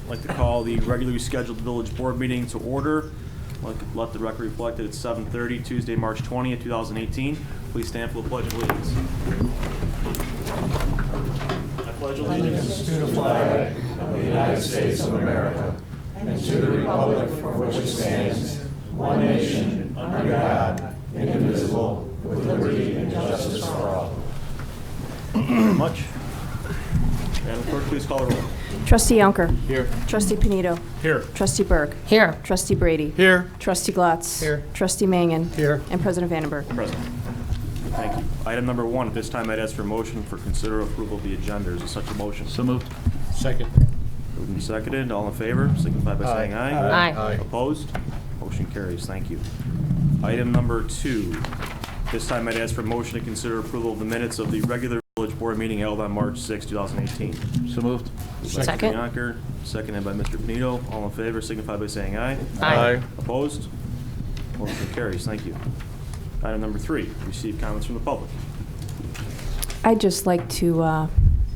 I'd like to call the regularly scheduled village board meeting to order. I'd like to let the record reflect that it's 7:30, Tuesday, March 20th, 2018. Please stand for the Pledge of Allegiance. I pledge allegiance To the flag of the United States of America and to the republic for which it stands, one nation, under God, indivisible, with liberty and justice for all. Thank you very much. Madam Clerk, please call the roll. Trustee Yonker. Here. Trustee Panito. Here. Trustee Berg. Here. Trustee Brady. Here. Trustee Glatz. Here. Trustee Mangan. Here. And President Vandenberg. Present. Thank you. Item number 1, at this time I'd ask for a motion for consider approval of the agenda. Is there such a motion? So moved. Second. Moved and seconded. All in favor, signify by saying aye. Aye. Opposed? Motion carries. Thank you. Item number 2. This time I'd ask for a motion to consider approval of the minutes of the regular village board meeting held on March 6, 2018. So moved. Moved by Second. Mr. Yonker, seconded by Mr. Panito. All in favor, signify by saying aye. Aye. Opposed? Motion carries. Thank you. Item number 3, receive comments from the public. I'd just like to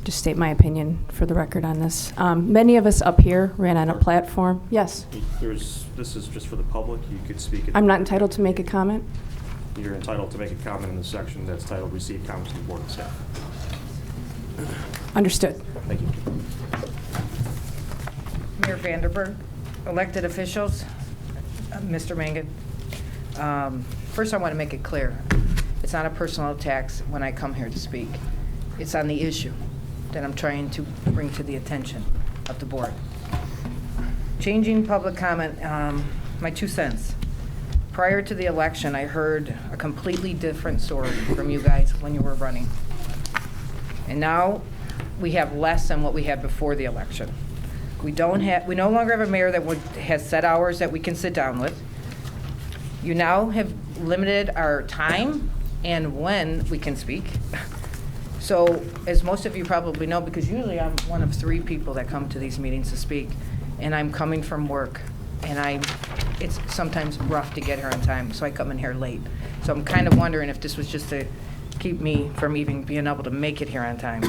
just state my opinion for the record on this. Many of us up here ran on a platform. Yes. This is just for the public. You could speak. I'm not entitled to make a comment. You're entitled to make a comment in the section that's titled Receive Comments from the Board and Staff. Understood. Thank you. Mayor Vandenberg, elected officials, Mr. Mangan. First, I want to make it clear, it's not a personal attack when I come here to speak. It's on the issue that I'm trying to bring to the attention of the board. Changing public comment, my 2 cents. Prior to the election, I heard a completely different story from you guys when you were running. And now we have less than what we had before the election. We no longer have a mayor that has set hours that we can sit down with. You now have limited our time and when we can speak. So, as most of you probably know, because usually I'm one of 3 people that come to these meetings to speak, and I'm coming from work, and it's sometimes rough to get here on time, so I come in here late. So I'm kind of wondering if this was just to keep me from even being able to make it here on time.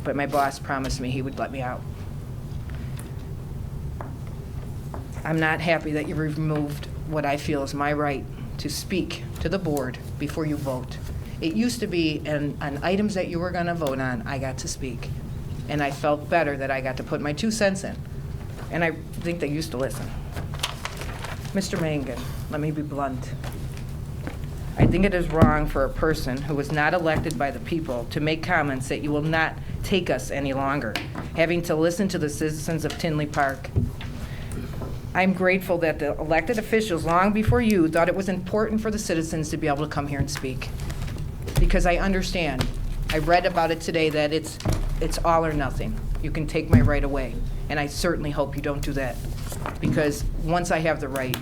But my boss promised me he would let me out. I'm not happy that you removed what I feel is my right to speak to the board before you vote. It used to be on items that you were going to vote on, I got to speak. And I felt better that I got to put my 2 cents in. And I think they used to listen. Mr. Mangan, let me be blunt. I think it is wrong for a person who was not elected by the people to make comments that you will not take us any longer, having to listen to the citizens of Tinley Park. I'm grateful that the elected officials, long before you, thought it was important for the citizens to be able to come here and speak. Because I understand. I read about it today that it's all or nothing. You can take my right away. And I certainly hope you don't do that. Because once I have the right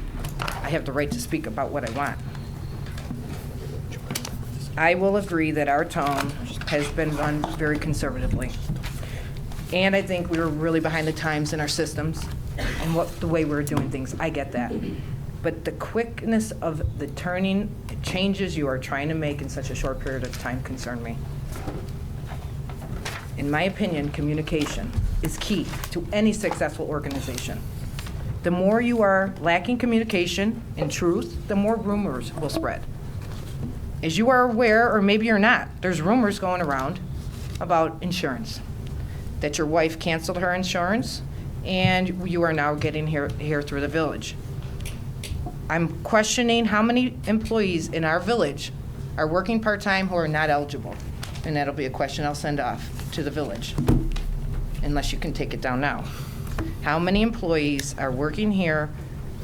to speak about what I want. I will agree that our tone has been run very conservatively. And I think we were really behind the times in our systems and the way we were doing things. I get that. But the quickness of the changes you are trying to make in such a short period of time concern me. In my opinion, communication is key to any successful organization. The more you are lacking communication and truth, the more rumors will spread. As you are aware, or maybe you're not, there's rumors going around about insurance, that your wife canceled her insurance and you are now getting here through the village. I'm questioning how many employees in our village are working part-time who are not eligible. And that'll be a question I'll send off to the village, unless you can take it down now. How many employees are working here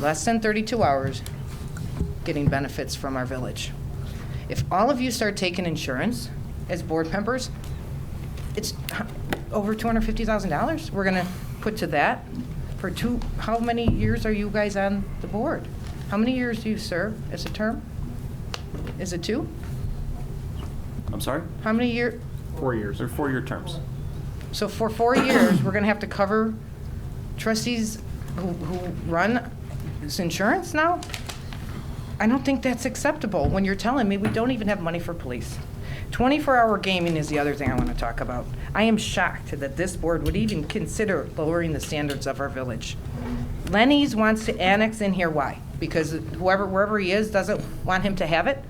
less than 32 hours getting benefits from our village? If all of you start taking insurance as board members, it's over $250,000 we're gonna put to that for how many years are you guys on the board? How many years do you serve as a term? Is it 2? I'm sorry? How many years? 4 years. They're 4-year terms. So for 4 years, we're gonna have to cover trustees who run this insurance now? I don't think that's acceptable when you're telling me we don't even have money for police. 24-hour gaming is the other thing I want to talk about. I am shocked that this board would even consider lowering the standards of our village. Lenny's wants to annex in here, why? Because wherever he is, doesn't want him to have it?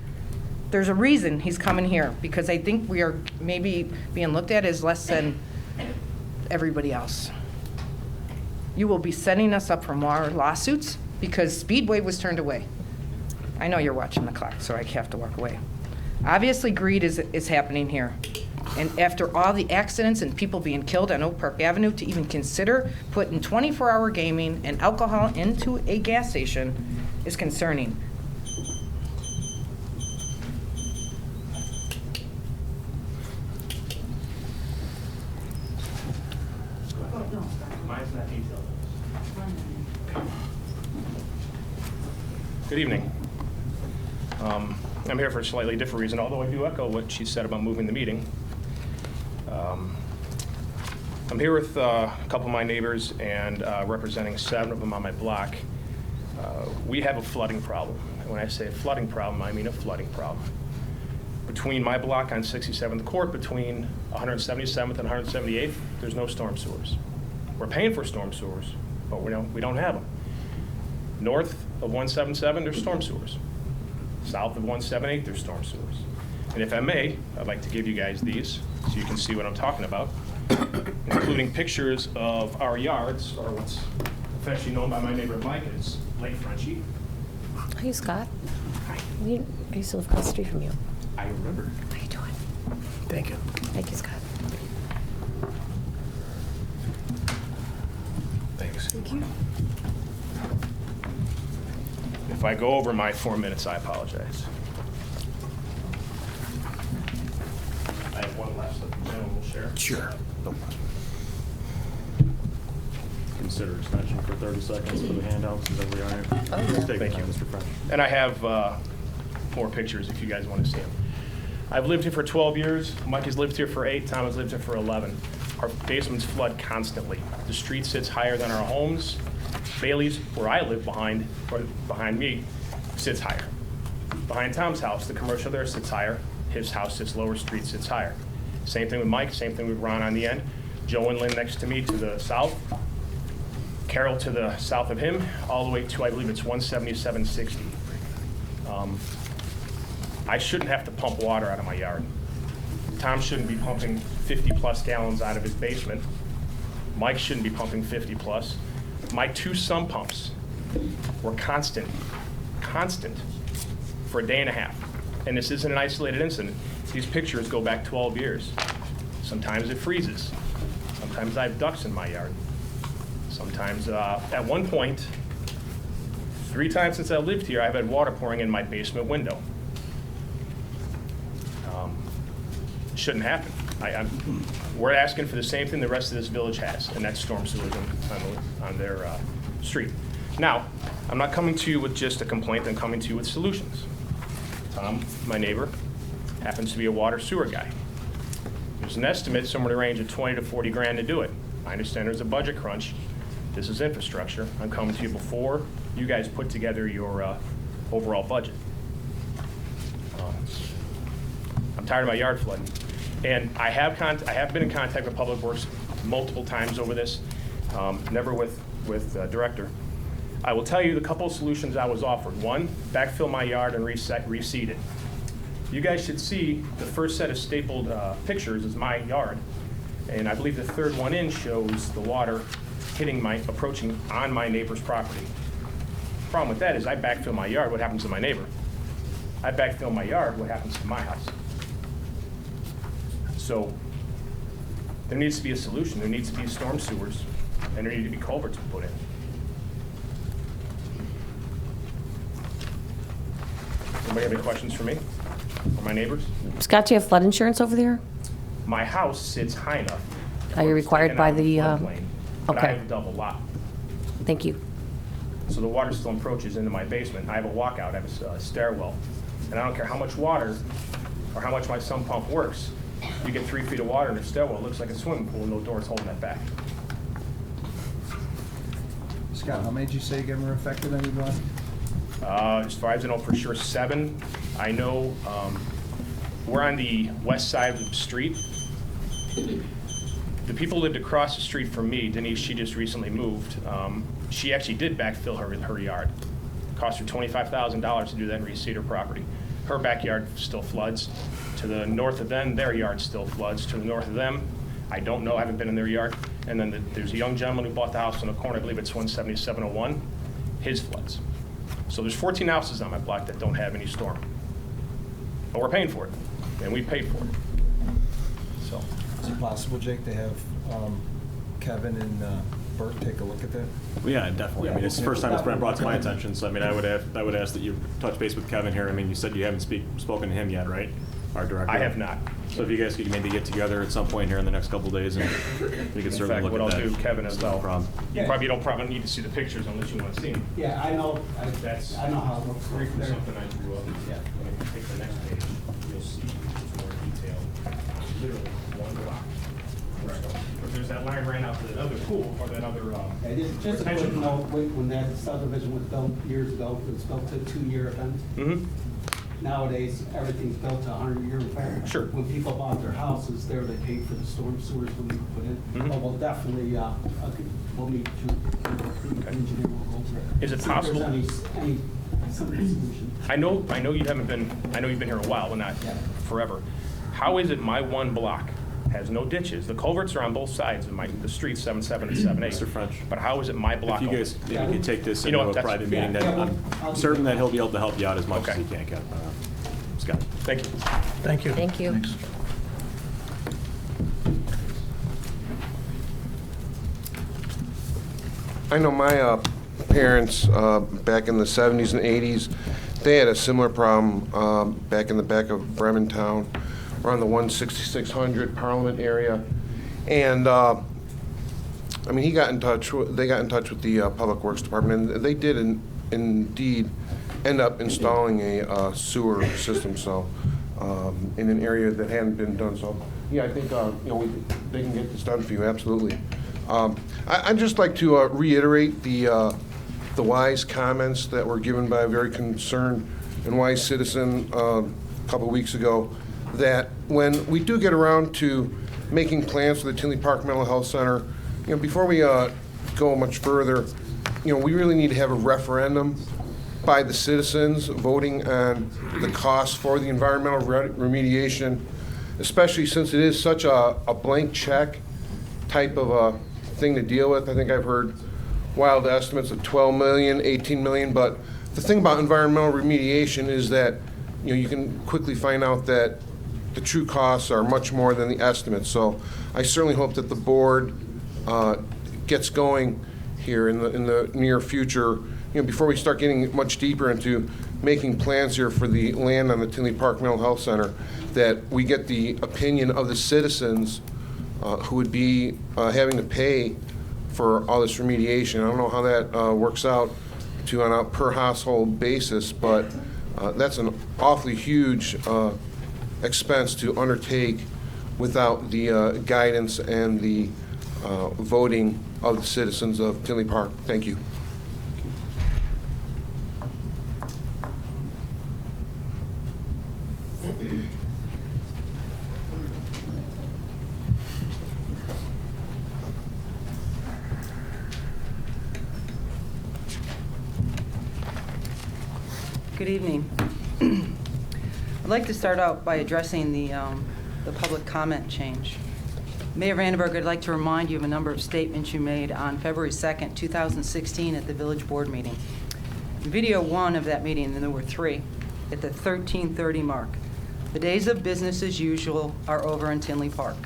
There's a reason he's coming here, because I think we are maybe being looked at as less than everybody else. You will be setting us up for more lawsuits because Speedway was turned away. I know you're watching the clock, so I have to walk away. Obviously, greed is happening here. And after all the accidents and people being killed on Oak Park Avenue, to even consider putting 24-hour gaming and alcohol into a gas station is concerning. Good evening. I'm here for a slightly different reason, although I do echo what she said about moving the meeting. I'm here with a couple of my neighbors and representing 7 of them on my block. We have a flooding problem. And when I say a flooding problem, I mean a flooding problem. Between my block on 67th Court, between 177th and 178th, there's no storm sewers. We're paying for storm sewers, but we don't have them. North of 177, there's storm sewers. South of 178, there's storm sewers. And if I may, I'd like to give you guys these so you can see what I'm talking about, including pictures of our yards, or what's affectionately known by my neighbor Mike as Lake Frenchie. Hi, Scott. Hi. I used to live across the street from you. I remember. How you doing? Thank you. Thank you, Scott. Thanks. Thank you. If I go over my 4 minutes, I apologize. I have one last that the gentleman will share. Sure. Consider extension for 30 seconds for the handouts. Is that where we are here? Oh, yeah. Take your Thank time, you. Mr. French. And I have more pictures if you guys want to see them. I've lived here for 12 years. Mike has lived here for 8. Tom has lived here for 11. Our basements flood constantly. The street sits higher than our homes. Bailey's, where I live behind me, sits higher. Behind Tom's house, the commercial there sits higher. His house sits lower, street sits higher. Same thing with Mike, same thing with Ron on the end. Joe and Lynn next to me to the south. Carol to the south of him, all the way to, I believe it's 17760. I shouldn't have to pump water out of my yard. Tom shouldn't be pumping 50-plus gallons out of his basement. Mike shouldn't be pumping 50-plus. My 2 sump pumps were constant for a day and a half. And this isn't an isolated incident. These pictures go back 12 years. Sometimes it freezes. Sometimes I have ducks in my yard. Sometimes, at one point, 3 times since I lived here, I've had water pouring in my basement window. Shouldn't happen. We're asking for the same thing the rest of this village has, and that's storm sewers on their street. Now, I'm not coming to you with just a complaint, I'm coming to you with solutions. Tom, my neighbor, happens to be a water sewer guy. There's an estimate somewhere in the range of 20 to 40 grand to do it. I understand there's a budget crunch. This is infrastructure. I'm coming to you before you guys put together your overall budget. I'm tired of my yard flooding. And I have been in contact with Public Works multiple times over this, never with Director. I will tell you the couple of solutions I was offered. One, backfill my yard and reseed it. You guys should see the first set of stapled pictures is my yard. And I believe the third one in shows the water approaching on my neighbor's property. Problem with that is I backfill my yard, what happens to my neighbor? I backfill my yard, what happens to my house? So there needs to be a solution. There needs to be storm sewers, and there need to be culverts put in. Anybody have any questions for me or my neighbors? Scott, do you have flood insurance over there? My house sits high enough. Are you where it's required taken by out of the, floodplain, but I okay. have a double lot. Thank you. So the water still approaches into my basement. I have a walkout, I have a stairwell. And I don't care how much water or how much my sump pump works, you get 3 feet of water in a stairwell, it looks like a swimming pool, no doors holding that back. Scott, how many did you say again were affected on your block? As far as I know for sure, 7. I know we're on the west side of the street. The people lived across the street from me. Denise, she just recently moved. She actually did backfill her yard. Cost her $25,000 to do that and reseed her property. Her backyard still floods. To the north of them, their yard still floods. To the north of them, I don't know, I haven't been in their yard. And then there's a young gentleman who bought the house on the corner, I believe it's 17701, his floods. So there's 14 houses on my block that don't have any storm. But we're paying for it, and we paid for it. So, Is it possible, Jake, to have Kevin and Bert take a look at that? Well, yeah, definitely. I mean, it's the first time it's been brought to my attention, so I mean, I would ask that you touch base with Kevin here. I mean, you said you haven't spoken to him yet, right? Our director. I have not. So if you guys could maybe get together at some point here in the next couple of days, and we can certainly look what at that. I'll do, Kevin, as well. No problem. You probably need to see the pictures unless you want to see them. Yeah, I know, That's I know how it looks right there. something I drew up. Yeah. When you take the next page, you'll see it's more detailed. Literally one block. But there's that line ran out to that other pool or that other Yeah, just a quick retention note, when that subdivision was built years ago, it was built to a 2-year event. Mm-hmm. Nowadays, everything's built to a 100-year event. Sure. When people bought their houses there, they paid for the storm sewers when we put in. Mhm. But we'll definitely, we'll meet you, the engineer will go over it. Is it See if there's possible- any simple solution. I know you've been here a while, but not Yeah. forever. How is it my one block has no ditches? The culverts are on both sides of the streets, 7-7 and 7-8. Mr. French. But how is it my block? If you guys maybe could take this You know into what, a that's- private meeting, Yeah, then yeah, I'm I'll do certain that. that he'll be able to help you out as much as Okay. he can, Kevin. Scott. Thank you. Thank you. Thank you. I know my parents, back in the 70s and 80s, they had a similar problem back in the back of Bremen Town, around the 16600 Parliament area. And, I mean, they got in touch with the Public Works Department, and they did indeed end up installing a sewer system, so, in an area that hadn't been done. So, yeah, I think, they can get this done for you, absolutely. I'd just like to reiterate the wise comments that were given by a very concerned and wise citizen a couple weeks ago, that when we do get around to making plans for the Tinley Park Mental Health Center, before we go much further, we really need to have a referendum by the citizens voting on the cost for the environmental remediation, especially since it is such a blank check type of a thing to deal with. I think I've heard wild estimates of 12 million, 18 million, but the thing about environmental remediation is that you can quickly find out that the true costs are much more than the estimates. So I certainly hope that the board gets going here in the near future, before we start getting much deeper into making plans here for the land on the Tinley Park Mental Health Center, that we get the opinion of the citizens who would be having to pay for all this remediation. I don't know how that works out on a per household basis, but that's an awfully huge expense to undertake without the guidance and the voting of the citizens of Tinley Park. Thank you. Good evening. I'd like to start out by addressing the public comment change. Mayor Vandenberg, I'd like to remind you of a number of statements you made on February 2nd, 2016 at the Village Board meeting. In video 1 of that meeting, and there were 3, at the 13:30 mark, the days of business as usual are over in Tinley Park.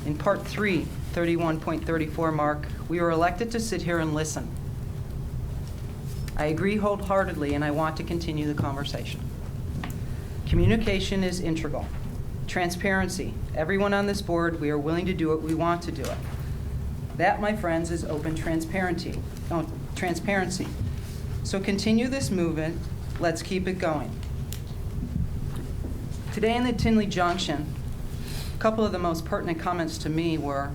In part 3, 31.34 mark, we were elected to sit here and listen. I agree wholeheartedly, and I want to continue the conversation. Communication is integral. Transparency. Everyone on this board, we are willing to do it, we want to do it. That, my friends, is open transparency. So continue this movement. Let's keep it going. Today in the Tinley Junction, a couple of the most pertinent comments to me were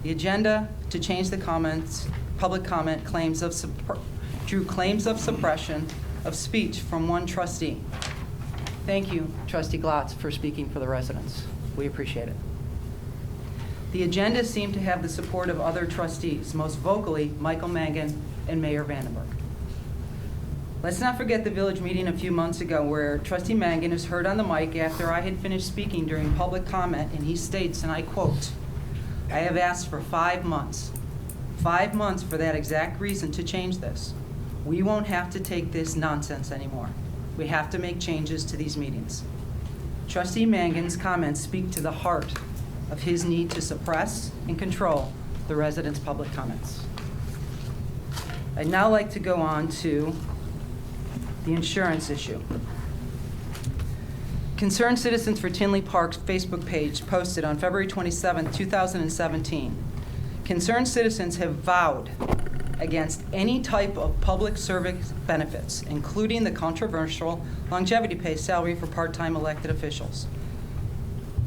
the agenda to change the comments, public comment claims of drew claims of suppression of speech from one trustee. Thank you, Trustee Glatz, for speaking for the residents. We appreciate it. The agenda seemed to have the support of other trustees, most vocally Michael Mangan and Mayor Vandenberg. Let's not forget the village meeting a few months ago where Trustee Mangan is heard on the mic after I had finished speaking during public comment, and he states, and I quote, "I have asked for 5 months. 5 months for that exact reason to change this. We won't have to take this nonsense anymore. We have to make changes to these meetings." Trustee Mangan's comments speak to the heart of his need to suppress and control the residents' public comments. I'd now like to go on to the insurance issue. Concerned Citizens for Tinley Park's Facebook page posted on February 27, 2017, concerned citizens have vowed against any type of public service benefits, including the controversial longevity pay salary for part-time elected officials.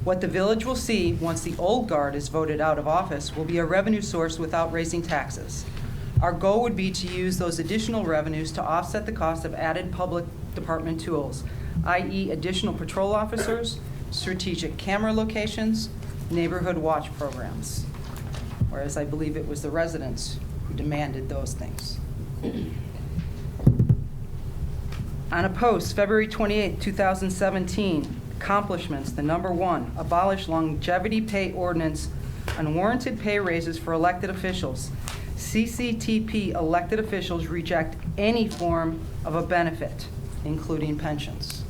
What the village will see once the old guard is voted out of office will be a revenue source without raising taxes. Our goal would be to use those additional revenues to offset the cost of added public department tools, i.e. additional patrol officers, strategic camera locations, neighborhood watch programs. Whereas I believe it was the residents who demanded those things. On a post, February 28, 2017, accomplishments, the number 1, abolish longevity pay ordinance, unwarranted pay raises for elected officials. CCTP elected officials reject any form of a benefit, including pensions.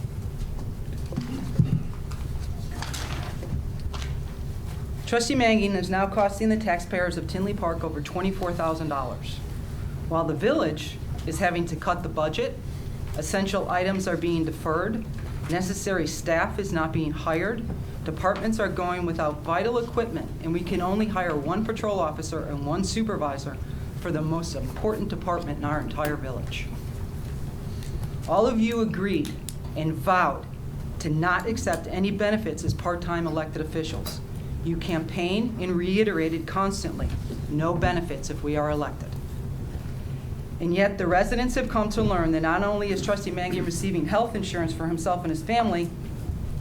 Trustee Mangan is now costing the taxpayers of Tinley Park over $24,000. While the village is having to cut the budget, essential items are being deferred, necessary staff is not being hired, departments are going without vital equipment, and we can only hire 1 patrol officer and 1 supervisor for the most important department in our entire village. All of you agreed and vowed to not accept any benefits as part-time elected officials. You campaigned and reiterated constantly, no benefits if we are elected. And yet the residents have come to learn that not only is Trustee Mangan receiving health insurance for himself and his family,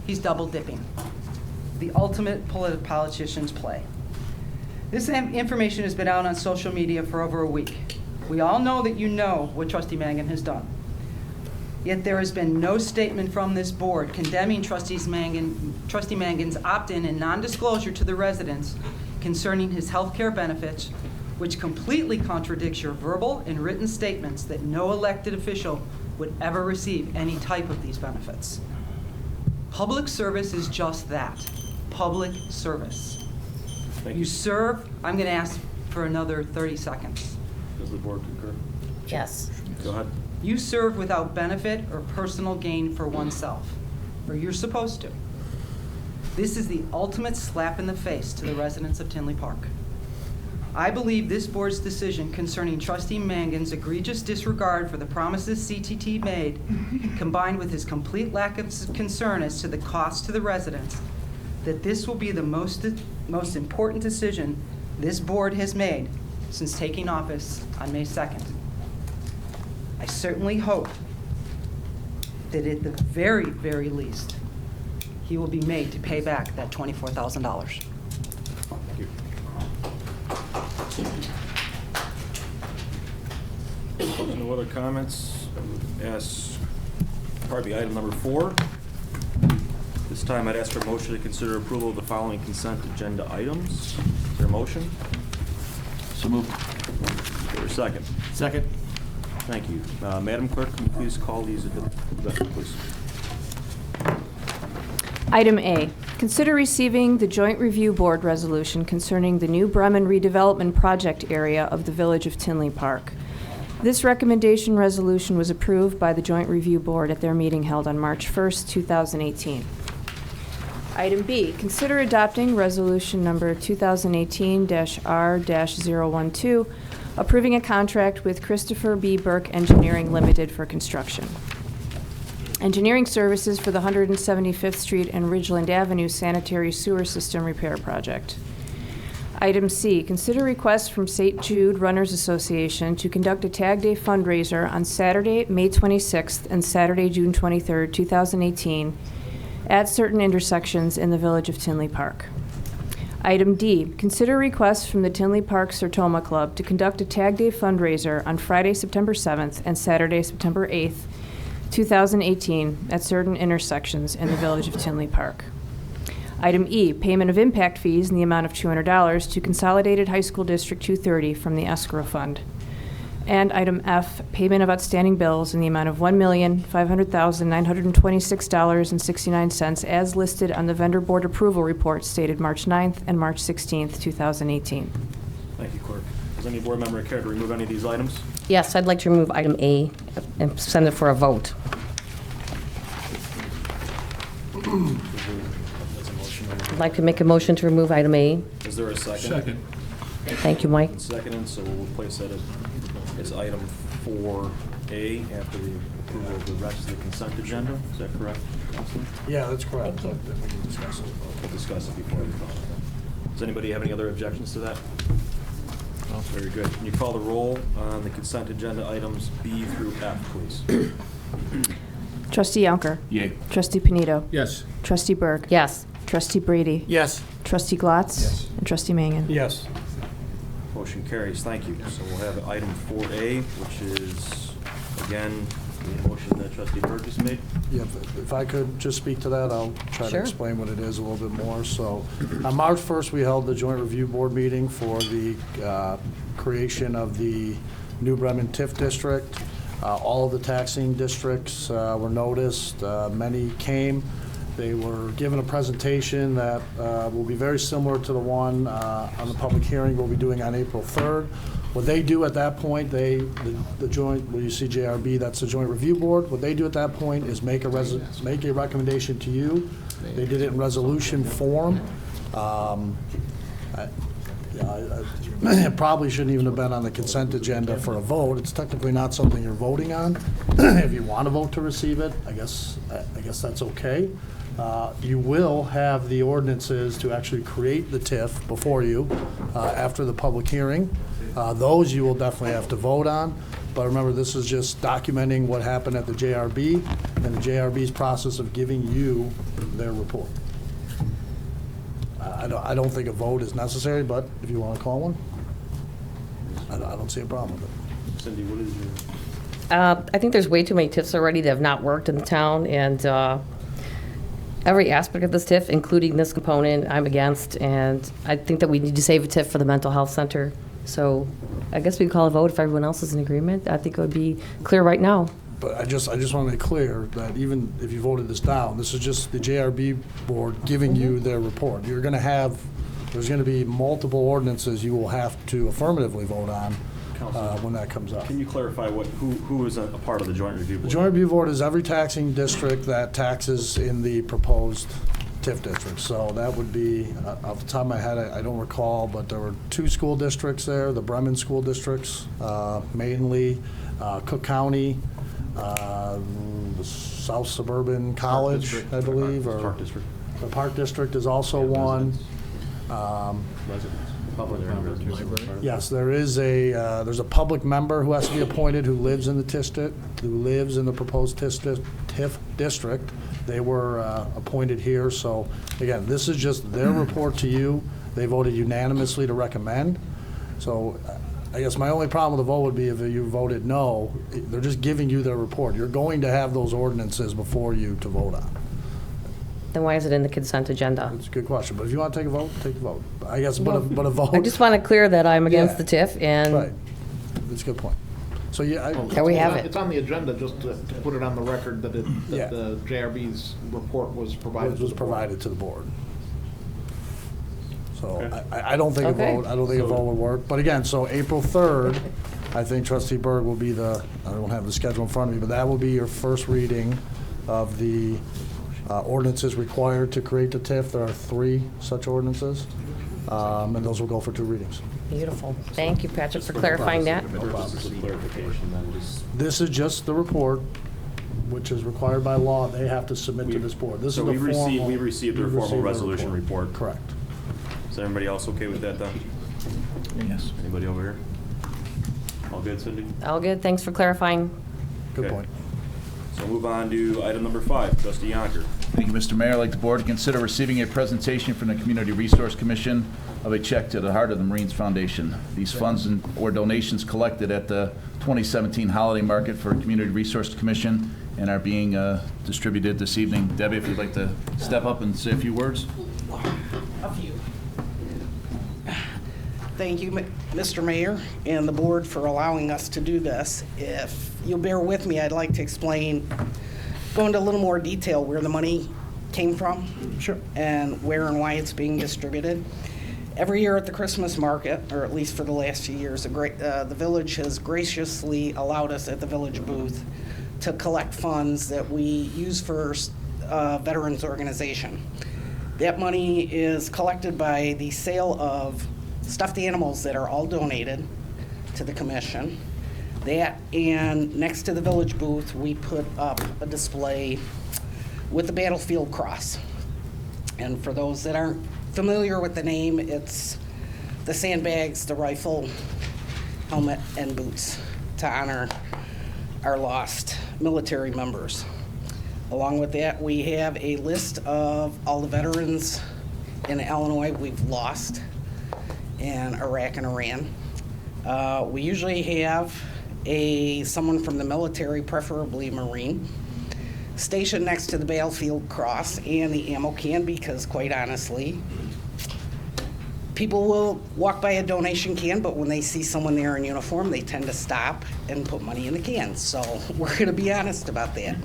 he's double dipping. The ultimate politician's play. This information has been out on social media for over a week. We all know that you know what Trustee Mangan has done. Yet there has been no statement from this board condemning Trustee Mangan's opt-in and non-disclosure to the residents concerning his health care benefits, which completely contradicts your verbal and written statements that no elected official would ever receive any type of these benefits. Public service is just that, public service. Thank You you. serve, I'm going to ask for another 30 seconds. Does the board concur? Yes. Go ahead. You serve without benefit or personal gain for oneself, or you're supposed to. This is the ultimate slap in the face to the residents of Tinley Park. I believe this board's decision concerning Trustee Mangan's egregious disregard for the promises CTT made, combined with his complete lack of concern as to the cost to the residents, that this will be the most important decision this board has made since taking office on May 2nd. I certainly hope that at the very, very least, he will be made to pay back that $24,000. Thank you. No other comments? I would ask, probably item number 4. This time I'd ask for a motion to consider approval of the following consent agenda items. Is there a motion? So moved. Is there a second? Second. Thank you. Madam Clerk, can you please call these, please? Item A, consider receiving the Joint Review Board resolution concerning the new Bremen redevelopment project area of the Village of Tinley Park. This recommendation resolution was approved by the Joint Review Board at their meeting held on March 1st, 2018. Item B, consider adopting resolution number 2018-R-012, approving a contract with Christopher B. Burke Engineering Limited for construction. Engineering services for the 175th Street and Ridgeland Avenue sanitary sewer system repair project. Item C, consider request from St. Jude Runners Association to conduct a Tag Day fundraiser on Saturday, May 26th and Saturday, June 23rd, 2018, at certain intersections in the Village of Tinley Park. Item D, consider request from the Tinley Park Sertoma Club to conduct a Tag Day fundraiser on Friday, September 7th and Saturday, September 8th, 2018, at certain intersections in the Village of Tinley Park. Item E, payment of impact fees in the amount of $200 to Consolidated High School District 230 from the escrow fund. And item F, payment of outstanding bills in the amount of $1,500,926.69 as listed on the vendor board approval report stated March 9th and March 16th, 2018. Thank you, Clerk. Does any board member care to remove any of these items? Yes, I'd like to remove item A and send it for a vote. I'd like to make a motion to remove item A. Is there a second? Thank you, Mike. And seconded, so we'll place that as item 4A after the approval of the rest of the consent agenda. Is that correct, Councilman? Yeah, that's correct. Thank you. But we can discuss it. We'll discuss it before we call it. Does anybody have any other objections to that? No. Very good. Can you call the roll on the consent agenda items B through F, please? Trustee Yonker. Yay. Trustee Panito. Yes. Trustee Berg. Yes. Trustee Brady. Yes. Trustee Glatz. Yes. And Trustee Mangan. Yes. Motion carries. Thank you. So we'll have item 4A, which is, again, the motion that Trustee Berg just made. Yeah, if I could just speak to that, I'll try to Sure. explain what it is a little bit more. So on March 1st, we held the Joint Review Board meeting for the creation of the New Bremen TIF district. All of the taxing districts were noticed. Many came. They were given a presentation that will be very similar to the one on the public hearing we'll be doing on April 3rd. What they do at that point, the joint, where you see JRB, that's the Joint Review Board. What they do at that point is make a recommendation to you. They did it in resolution form. It probably shouldn't even have been on the consent agenda for a vote. It's technically not something you're voting on. If you want to vote to receive it, I guess that's okay. You will have the ordinances to actually create the TIF before you after the public hearing. Those you will definitely have to vote on. But remember, this is just documenting what happened at the JRB and the JRB's process of giving you their report. I don't think a vote is necessary, but if you want to call one, I don't see a problem with it. Cindy, what is your... I think there's way too many TIFs already that have not worked in the town, and every aspect of this TIF, including this component, I'm against, and I think that we need to save a TIF for the mental health center. So I guess we can call a vote if everyone else is in agreement. I think it would be clear right now. But I just want to make clear that even if you voted this down, this is just the JRB board giving you their report. There's going to be multiple ordinances you will have to affirmatively vote on when that comes up. Can you clarify who is a part of the Joint Review Board? The Joint Review Board is every taxing district that taxes in the proposed TIF district. So that would be, off the top of my head, I don't recall, but there were 2 school districts there, the Bremen school districts, mainly Cook County, the South Suburban College, I believe, or Park District. the Park District is also one. Public members. Yes, there's a public member who has to be appointed who lives in the proposed TIF district. They were appointed here, so again, this is just their report to you. They voted unanimously to recommend. So I guess my only problem with the vote would be if you voted no. They're just giving you their report. You're going to have those ordinances before you to vote on. Then why is it in the consent agenda? It's a good question, but if you want to take a vote, take a vote. I guess, but a vote. I just want to clear that I'm against Yeah. the TIF, and Right, that's a good point. So, yeah, there we have It's it. on the agenda, just to put it on the record that Yeah. the JRB's report was provided. was provided to the board. So Okay. I don't think a Okay. vote, would work. But again, so April 3rd, I think Trustee Berg will be I don't have the schedule in front of me, but that will be your first reading of the ordinances required to create the TIF. There are 3 such ordinances, and those will go for 2 readings. Beautiful. Thank you, Patrick, for clarifying that. For purposes of clarification, then just... This is just the report, which is required by law. They have to submit to this board. This So is the we formal. received their formal resolution report. Correct. Is everybody else okay with that then? Yes. Anybody over here? All good, Cindy? All good, thanks for clarifying. Good Okay. point. So move on to item number 5, Trustee Yonker. Thank you, Mr. Mayor. I'd like the board to consider receiving a presentation from the Community Resource Commission of a check to the Heart of the Marines Foundation. These funds or donations collected at the 2017 holiday market for Community Resource Commission and are being distributed this evening. Debbie, if you'd like to step up and say a few words. A few. Thank you, Mr. Mayor and the board for allowing us to do this. If you'll bear with me, I'd like to explain, go into a little more detail where the money came from. Sure. And where and why it's being distributed. Every year at the Christmas market, or at least for the last few years, the village has graciously allowed us at the village booth to collect funds that we use for veterans organization. That money is collected by the sale of stuffed animals that are all donated to the commission. That, and next to the village booth, we put up a display with the battlefield cross. And for those that aren't familiar with the name, it's the sandbags, the rifle, helmet, and boots to honor our lost military members. Along with that, we have a list of all the veterans in Illinois we've lost in Iraq and Iran. We usually have someone from the military, preferably Marine, stationed next to the battlefield cross and the ammo can, because quite honestly, people will walk by a donation can, but when they see someone there in uniform, they tend to stop and put money in the can. So we're going to be honest about that.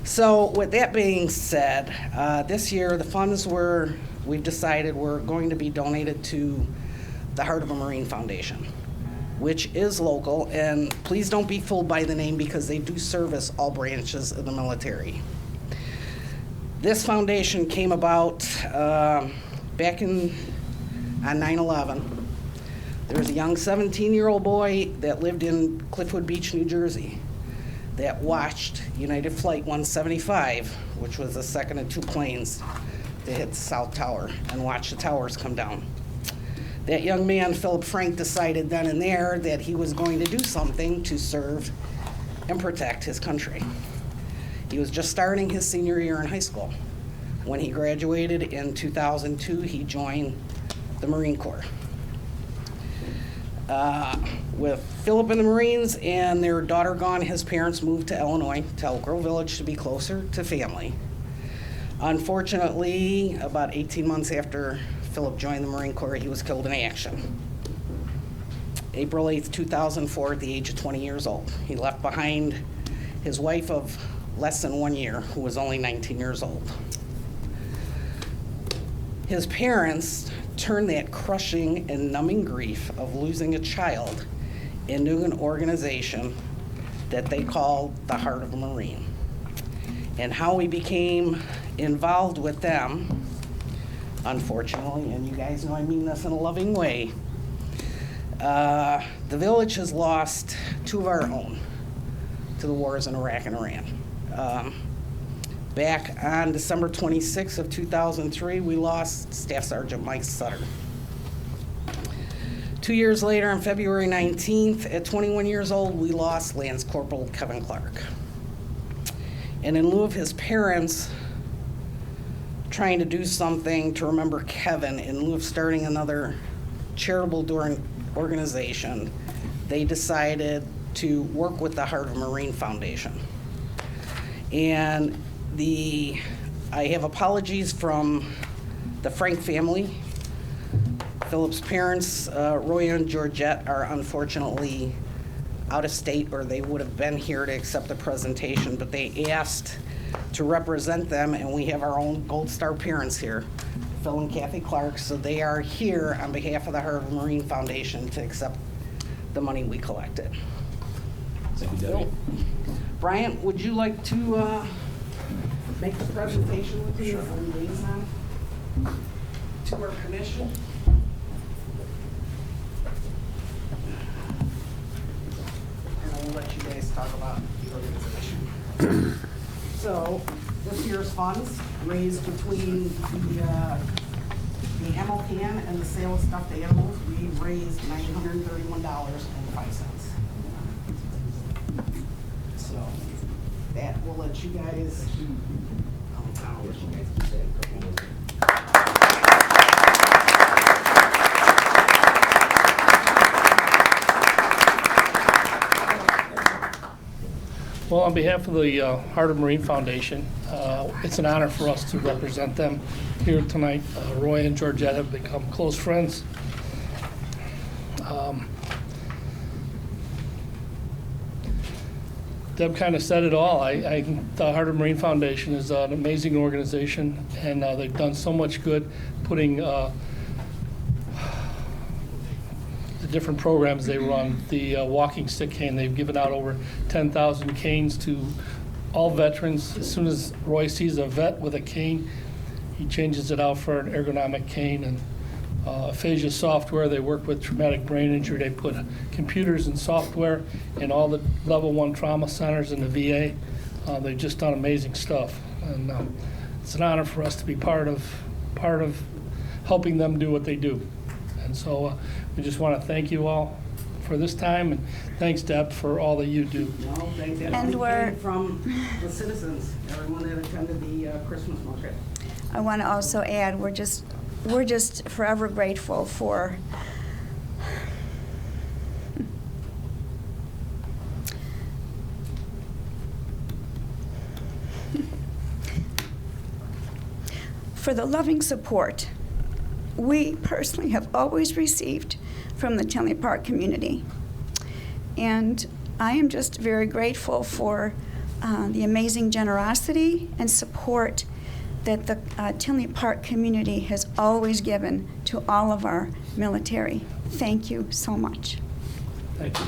So with that being said, this year the funds we've decided were going to be donated to the Heart of a Marine Foundation, which is local, and please don't be fooled by the name because they do service all branches of the military. This foundation came about back on 9/11. There was a young 17-year-old boy that lived in Cliffwood Beach, New Jersey, that watched United Flight 175, which was the second of 2 planes that hit the South Tower, and watched the towers come down. That young man, Philip Frank, decided then and there that he was going to do something to serve and protect his country. He was just starting his senior year in high school. When he graduated in 2002, he joined the Marine Corps. With Philip and the Marines and their daughter gone, his parents moved to Illinois, to Elk Grove Village, to be closer to family. Unfortunately, about 18 months after Philip joined the Marine Corps, he was killed in action. April 8th, 2004, at the age of 20 years old. He left behind his wife of less than 1 year, who was only 19 years old. His parents turned that crushing and numbing grief of losing a child into an organization that they called the Heart of a Marine. And how we became involved with them, unfortunately, and you guys know I mean this in a loving way, the village has lost 2 of our own to the wars in Iraq and Iran. Back on December 26th of 2003, we lost Staff Sergeant Mike Sutter. 2 years later, on February 19th, at 21 years old, we lost Lance Corporal Kevin Clark. And in lieu of his parents trying to do something to remember Kevin, in lieu of starting another charitable organization, they decided to work with the Heart of a Marine Foundation. And I have apologies from the Frank family. Philip's parents, Roy and Georgette, are unfortunately out of state, or they would have been here to accept the presentation, but they asked to represent them, and we have our own Gold Star parents here, Phil and Kathy Clark, so they are here on behalf of the Heart of a Marine Foundation to accept the money we collected. Thank you, Debbie. Brian, would you like to make the presentation with me as a liaison to our commission? And I will let you guys talk about the organization. So, this year's funds raised between the ammo can and the sale of stuffed animals, we raised $931.05. So that will let you guys. Well, on behalf of the Heart of Marine Foundation, it's an honor for us to represent them here tonight. Roy and Georgette have become close friends. Deb kind of said it all. The Heart of Marine Foundation is an amazing organization, and they've done so much good putting the different programs they run. The walking stick cane, they've given out over 10,000 canes to all veterans. As soon as Roy sees a vet with a cane, he changes it out for an ergonomic cane. And aphasia software, they work with traumatic brain injury. They put computers and software in all the level 1 trauma centers in the VA. They've just done amazing stuff. And it's an honor for us to be part of helping them do what they do. And so we just want to thank you all for this time, and thanks, Deb, for all that you do. No, thanks. And we're from the citizens, everyone that attended the Christmas market. I want to also add, we're just forever grateful for the loving support we personally have always received from the Tinley Park community. And I am just very grateful for the amazing generosity and support that the Tinley Park community has always given to all of our military. Thank you so much. Thank you.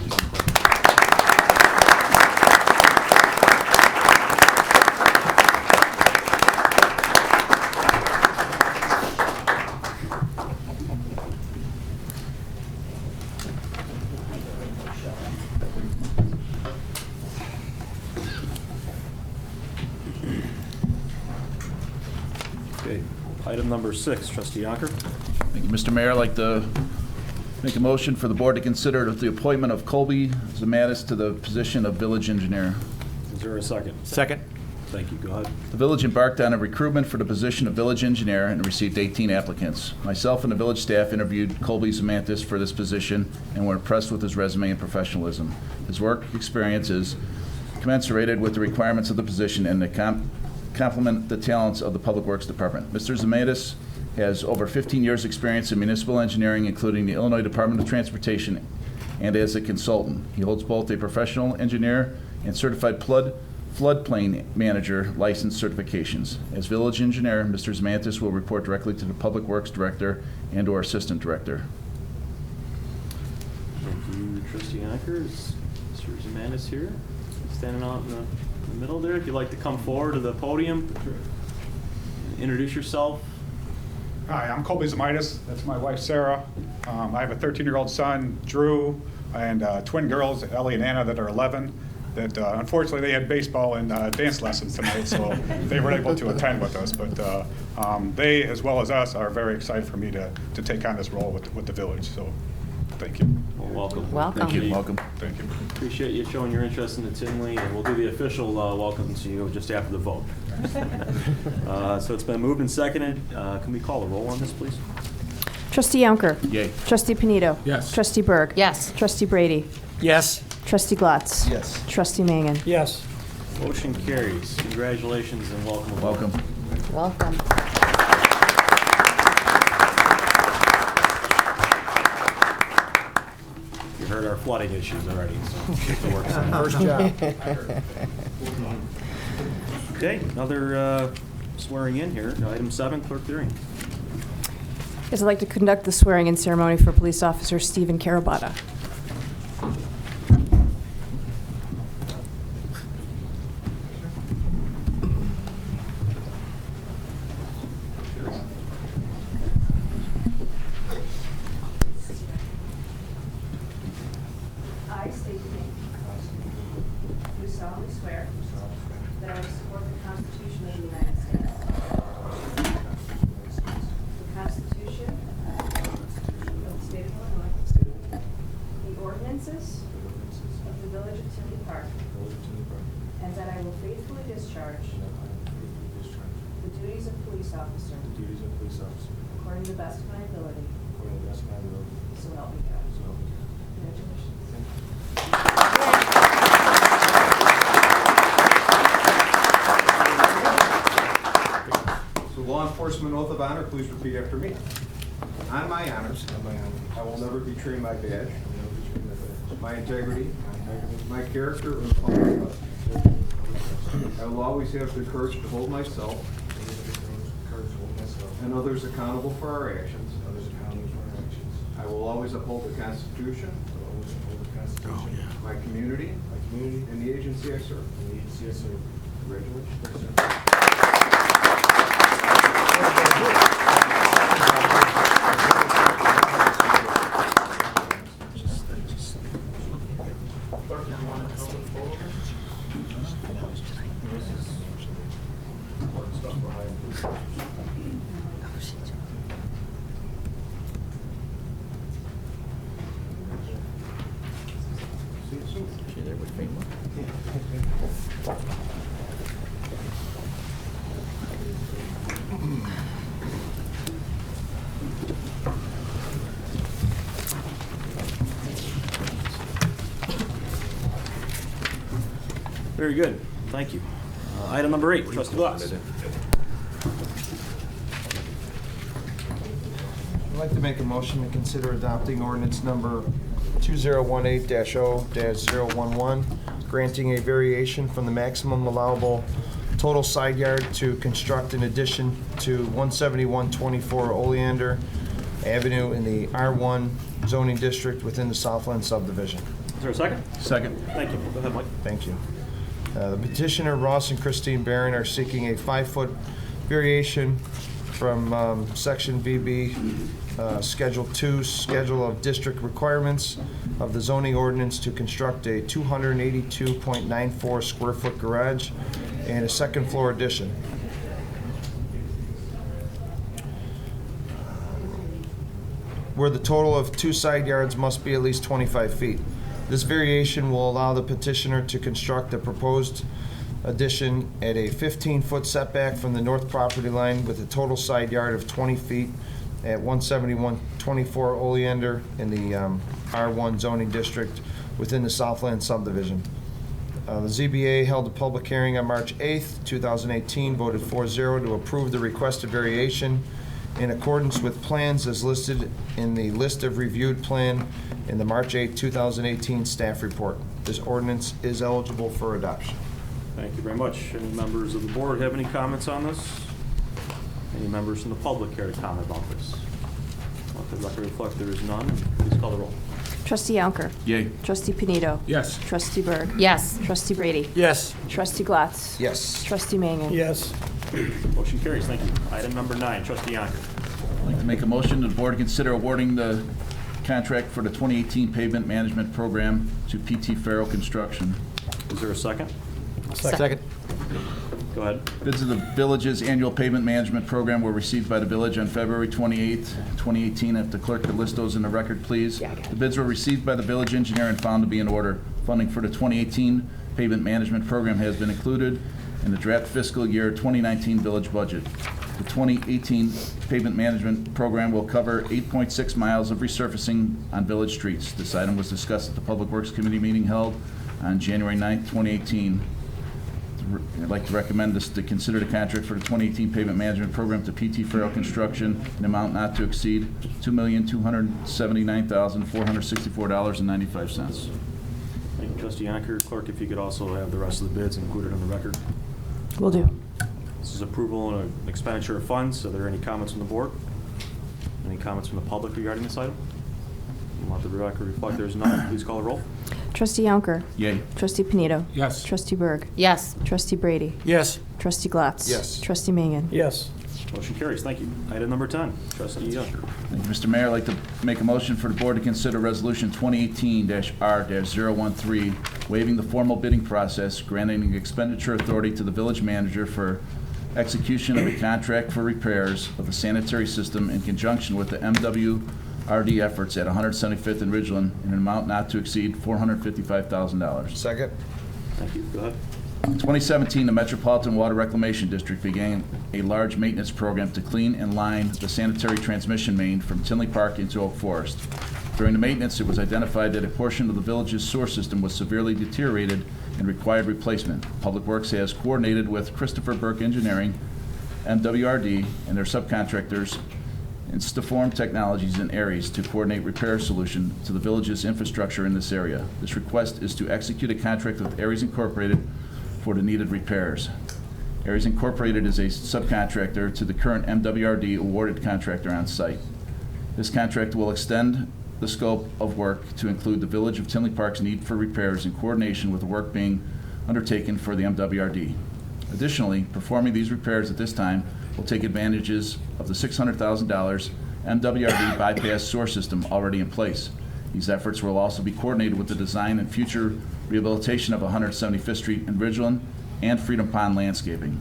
Okay, item number 6, Trustee Yonker. Thank you, Mr. Mayor. I'd like to make a motion for the board to consider the appointment of Colby Zamatis to the position of village engineer. Is there a second? Second. Thank you, go ahead. The village embarked on a recruitment for the position of village engineer and received 18 applicants. Myself and the village staff interviewed Colby Zamatis for this position and were impressed with his resume and professionalism. His work experience is commensurated with the requirements of the position and complement the talents of the Public Works Department. Mr. Zamatis has over 15 years' experience in municipal engineering, including the Illinois Department of Transportation, and as a consultant. He holds both a professional engineer and certified floodplain manager license certifications. As village engineer, Mr. Zamatis will report directly to the Public Works Director and/or Assistant Director. Thank you, Trustee Yonker. Is Mr. Zamatis here? Standing out in the middle there. If you'd like to come forward to the podium, introduce yourself. Hi, I'm Colby Zamitis. That's my wife, Sarah. I have a 13-year-old son, Drew, and twin girls, Ellie and Anna, that are 11. That unfortunately they had baseball and dance lessons tonight, so they weren't able to attend with us. But they, as well as us, are very excited for me to take on this role with the village. So, thank you. Well, welcome. Welcome. Thank you. Welcome. Thank you. Appreciate you showing your interest in the Tinley, and we'll do the official welcome to you just after the vote. So it's been moved and seconded. Can we call the roll on this, please? Trustee Yonker. Yay. Trustee Panito. Yes. Trustee Berg. Yes. Trustee Brady. Yes. Trustee Glatz. Yes. Trustee Mangan. Yes. Motion carries. Congratulations and welcome aboard. Welcome. Welcome. You heard our flooding issues already, so get to work on that. First job. Okay, another swearing in here. Item 7, clerk hearing. Yes, I'd like to conduct the swearing-in ceremony for Police Officer Stephen Carabata. I state your name. Do solemnly swear that I will support the Constitution of the United States, the Constitution ordinances of the Village of Tinley Park, and that I will faithfully discharge the duties of police officer according to the best of my ability. So help me God. Congratulations. So law enforcement oath of honor, please repeat after me. On my honors, I will never betray my badge, my integrity, my character, or the public trust. I will always have the courage to hold myself and others accountable for our actions. I will always uphold the Constitution, my community, and the agency I serve. Congratulations. Very good. Thank you. Item number 8, Trustee Glass. I'd like to make a motion to consider adopting ordinance number 2018-0-011, granting a variation from the maximum allowable total side yard to construct an addition to 17124 Oleander Avenue in the R1 zoning district within the Southland subdivision. Is there a second? Second. Thank you. Go ahead, Mike. Thank you. The petitioner, Ross and Christine Barron, are seeking a 5-foot variation from Section VB, Schedule 2, Schedule of District Requirements of the zoning ordinance to construct a 282.94 square foot garage and a second floor addition. Where the total of 2 side yards must be at least 25 feet. This variation will allow the petitioner to construct a proposed addition at a 15-foot setback from the north property line with a total side yard of 20 feet at 17124 Oleander in the R1 zoning district within the Southland subdivision. The ZBA held a public hearing on March 8th, 2018, voted 4-0 to approve the requested variation in accordance with plans as listed in the list of reviewed plan in the March 8, 2018 staff report. This ordinance is eligible for adoption. Thank you very much. Any members of the board have any comments on this? Any members from the public care to comment about this? Let the record reflect there is none. Please call the roll. Trustee Yonker. Yay. Trustee Panito. Yes. Trustee Berg. Yes. Trustee Brady. Yes. Trustee Glatz. Yes. Trustee Mangan. Yes. Motion carries. Thank you. Item number 9, Trustee Yonker. I'd like to make a motion that the board consider awarding the contract for the 2018 pavement management program to PT Farrell Construction. Is there a second? Second. Go ahead. Bids of the village's annual pavement management program were received by the village on February 28, 2018. If the clerk could list those in the record, please. The bids were received by the village engineer and found to be in order. Funding for the 2018 pavement management program has been included in the draft fiscal year 2019 village budget. The 2018 pavement management program will cover 8.6 miles of resurfacing on village streets. This item was discussed at the Public Works Committee meeting held on January 9, 2018. I'd like to recommend this to consider the contract for the 2018 pavement management program to PT Farrell Construction in an amount not to exceed $2,279,464.95. Thank you, Trustee Yonker. Clerk, if you could also have the rest of the bids included on the record. Will do. This is approval and an expenditure of funds. Are there any comments from the board? Any comments from the public regarding this item? Let the record reflect there is none. Please call the roll. Trustee Yonker. Yay. Trustee Panito. Yes. Trustee Berg. Yes. Trustee Brady. Yes. Trustee Glatz. Yes. Trustee Mangan. Yes. Motion carries. Thank you. Item number 10, Trustee Yonker. Thank you, Mr. Mayor. I'd like to make a motion for the board to consider Resolution 2018-R-013, waiving the formal bidding process, granting expenditure authority to the village manager for execution of a contract for repairs of the sanitary system in conjunction with the M.W. RD efforts at 175th and Ridgeland in an amount not to exceed $455,000. Second. Thank you. Go ahead. In 2017, the Metropolitan Water Reclamation District began a large maintenance program to clean and line the sanitary transmission main from Tinley Park into Oak Forest. During the maintenance, it was identified that a portion of the village's sewer system was severely deteriorated and required replacement. Public Works has coordinated with Christopher Burke Engineering, MWRD, and their subcontractors, Instaform Technologies and Aries, to coordinate repair solution to the village's infrastructure in this area. This request is to execute a contract with Aries Incorporated for the needed repairs. Aries Incorporated is a subcontractor to the current MWRD awarded contractor on site. This contract will extend the scope of work to include the Village of Tinley Park's need for repairs in coordination with the work being undertaken for the MWRD. Additionally, performing these repairs at this time will take advantages of the $600,000 MWRD bypass sewer system already in place. These efforts will also be coordinated with the design and future rehabilitation of 175th Street in Ridgeland and Freedom Pond landscaping.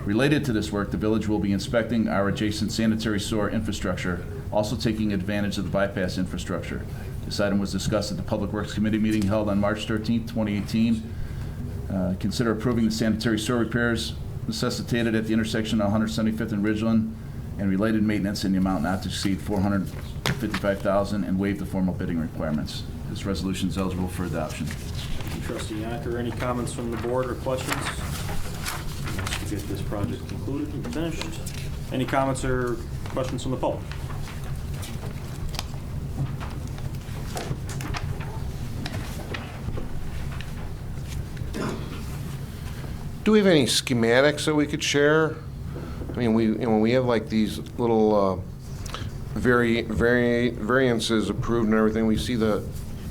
Related to this work, the village will be inspecting our adjacent sanitary sewer infrastructure, also taking advantage of the bypass infrastructure. This item was discussed at the Public Works Committee meeting held on March 13, 2018. Consider approving the sanitary sewer repairs necessitated at the intersection of 175th and Ridgeland and related maintenance in the amount not to exceed $455,000 and waive the formal bidding requirements. This resolution is eligible for adoption. Thank you, Trustee Yonker. Any comments from the board or questions? Let's get this project concluded and finished. Any comments or questions from the public? Do we have any schematics that we could share? I mean, we have like these little variances approved and everything. We see the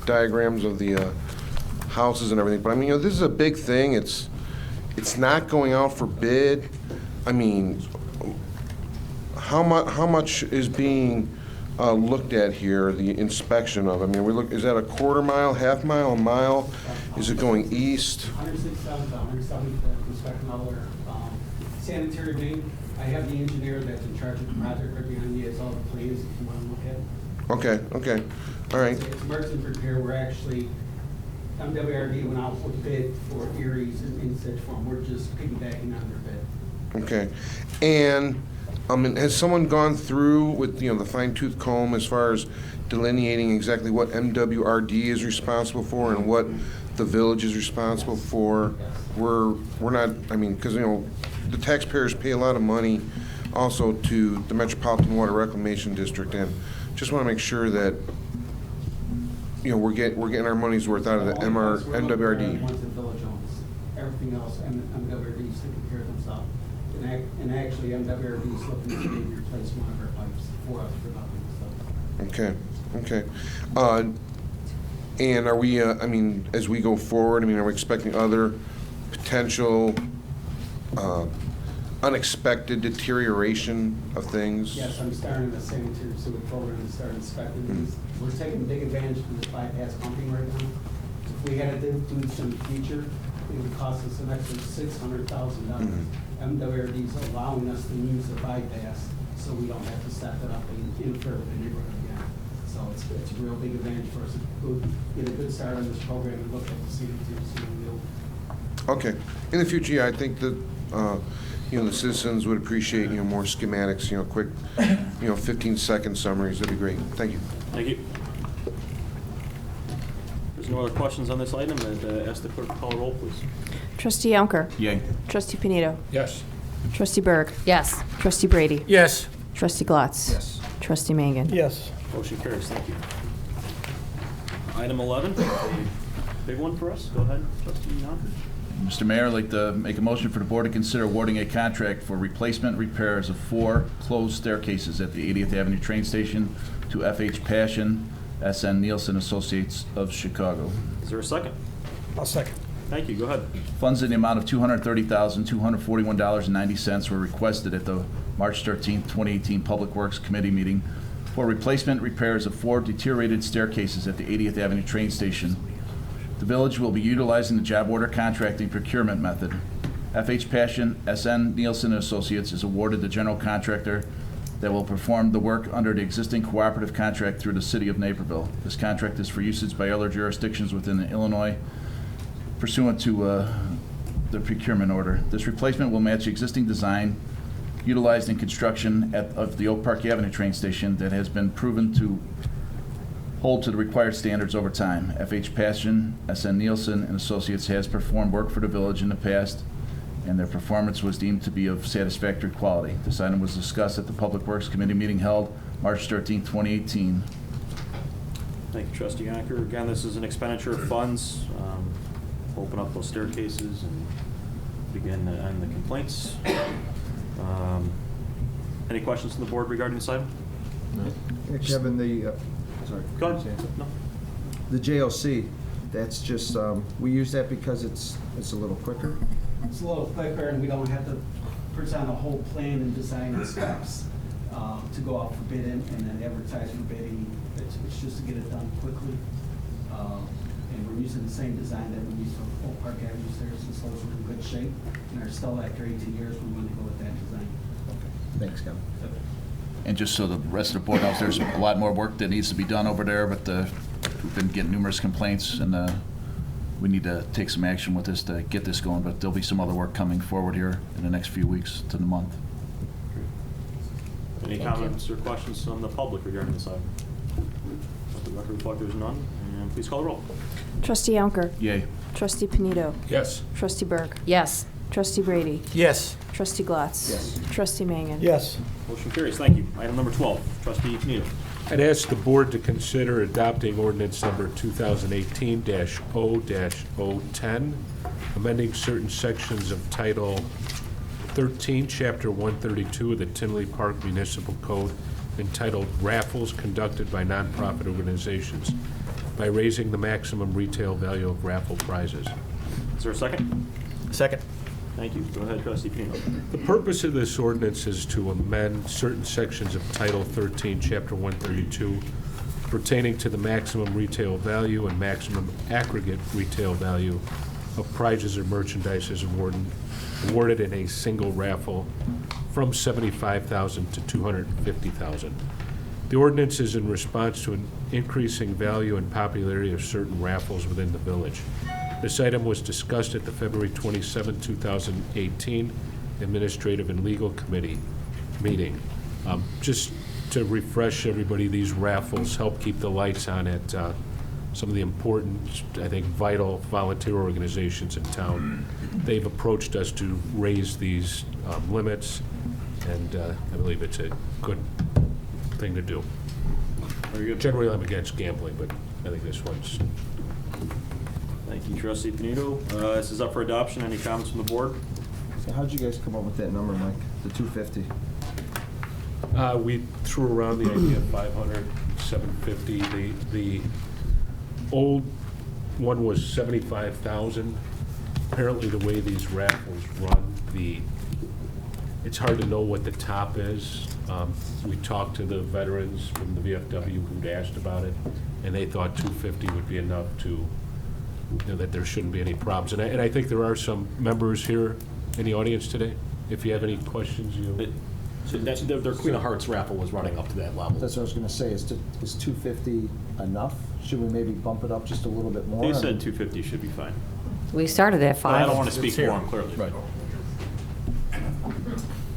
diagrams of the houses and everything. But I mean, this is a big thing. It's not going out for bid. I mean, how much is being looked at here? The inspection of. I mean, is that a quarter mile, half mile, a mile? Is it going east? 167 to 175th, inspecting all their sanitary main. I have the engineer that's in charge of the project right behind me. It's all the plans if you want to look at it. Okay, all right. It's emergency repair. We're actually, MWRD went out with bid for Erie's in such form. We're just piggybacking on their bid. Okay, and has someone gone through with the fine-tooth comb as far as delineating exactly what MWRD is responsible for and what the village is responsible for? We're not. I mean, because the taxpayers pay a lot of money also to the Metropolitan Water Reclamation District, and just want to make sure that we're getting our money's worth out of the MWRD. Once the village owns everything else, MWRD is taking care of themselves. And actually, MWRD is looking to maybe replace one of our pipes for us for nothing. Okay. And are we? I mean, as we go forward, are we expecting other potential unexpected deterioration of things? Yes, I'm starting the sanitary sewer program and start inspecting these. We're taking big advantage of this bypass pumping right now. If we had to do some future, it would cost us an extra $600,000. MWRD is allowing us to use the bypass, so we don't have to step it up and interfere with the neighborhood again. So it's a real big advantage for us to get a good start on this program and look at the sanitary sewer bill. Okay. In the future, I think that the citizens would appreciate more schematics, quick 15-second summaries. That'd be great. Thank you. Thank you. There's no other questions on this item. I'd ask the clerk to call the roll, please. Trustee Yonker. Yay. Trustee Panito. Yes. Trustee Berg. Yes. Trustee Brady. Yes. Trustee Glatz. Yes. Trustee Mangan. Yes. Motion carries. Thank you. Item 11, a big one for us. Go ahead, Trustee Yonker. Mr. Mayor, I'd like to make a motion for the board to consider awarding a contract for replacement repairs of 4 closed staircases at the 80th Avenue train station to FH Passion, SN Nielsen Associates of Chicago. Is there a second? I'll second. Thank you. Go ahead. Funds in the amount of $230,241.90 were requested at the March 13, 2018 Public Works Committee meeting for replacement repairs of 4 deteriorated staircases at the 80th Avenue train station. The village will be utilizing the job order contracting procurement method. FH Passion, SN Nielsen Associates is awarded the general contractor that will perform the work under the existing cooperative contract through the City of Naperville. This contract is for usage by other jurisdictions within Illinois pursuant to the procurement order. This replacement will match the existing design utilized in construction of the Oak Park Avenue train station that has been proven to hold to the required standards over time. FH Passion, SN Nielsen and Associates has performed work for the village in the past, and their performance was deemed to be of satisfactory quality. This item was discussed at the Public Works Committee meeting held March 13, 2018. Thank you, Trustee Yonker. Again, this is an expenditure of funds. Open up those staircases and begin on the complaints. Any questions from the board regarding this item? Yeah, Kevin, sorry. Go ahead. No. The JOC, that's just, we use that because it's a little quicker. It's a little quicker, and we don't have to present a whole plan and design and specs to go out for bidding and then advertise for bidding. It's just to get it done quickly. And we're using the same design that we used for Oak Park Avenue stairs, since those were in good shape and are still, after 18 years, we want to go with that design. Thanks, Kevin. And just so the rest of the board knows, there's a lot more work that needs to be done over there, but we've been getting numerous complaints, and we need to take some action with this to get this going, but there'll be some other work coming forward here in the next few weeks to the month. Any comments or questions from the public regarding this item? Let the record reflect there's none, and please call the roll. Trustee Yonker. Yay. Trustee Panito. Yes. Trustee Berg. Yes. Trustee Brady. Yes. Trustee Glatz. Yes. Trustee Mangan. Yes. Motion carries. Thank you. Item number 12, Trustee Panito. I'd ask the board to consider adopting ordinance number 2018-0-010, amending certain sections of Title 13, Chapter 132 of the Tinley Park Municipal Code entitled Raffles Conducted by Nonprofit Organizations by raising the maximum retail value of raffle prizes. Is there a second? Second. Thank you. Go ahead, Trustee Panito. The purpose of this ordinance is to amend certain sections of Title 13, Chapter 132, pertaining to the maximum retail value and maximum aggregate retail value of prizes or merchandise as awarded in a single raffle from $75,000 to $250,000. The ordinance is in response to an increasing value and popularity of certain raffles within the village. This item was discussed at the February 27, 2018 Administrative and Legal Committee meeting. Just to refresh everybody, these raffles help keep the lights on at some of the important, I think, vital volunteer organizations in town. They've approached us to raise these limits, and I believe it's a good thing to do. Very good. Generally, I'm against gambling, but I think this one's... Thank you, Trustee Panito. This is up for adoption. Any comments from the board? So how'd you guys come up with that number, Mike? The 250? We threw around the idea of 500, 750. The old one was 75,000. Apparently, the way these raffles run, it's hard to know what the top is. We talked to the veterans from the VFW who'd asked about it, and they thought 250 would be enough to, that there shouldn't be any problems. And I think there are some members here in the audience today. If you have any questions, Their Queen of Hearts raffle was running up to that level. That's what I was going to say. Is 250 enough? Should we maybe bump it up just a little bit more? They said 250 should be fine. We started at 5. I don't want to speak for them, clearly. Right.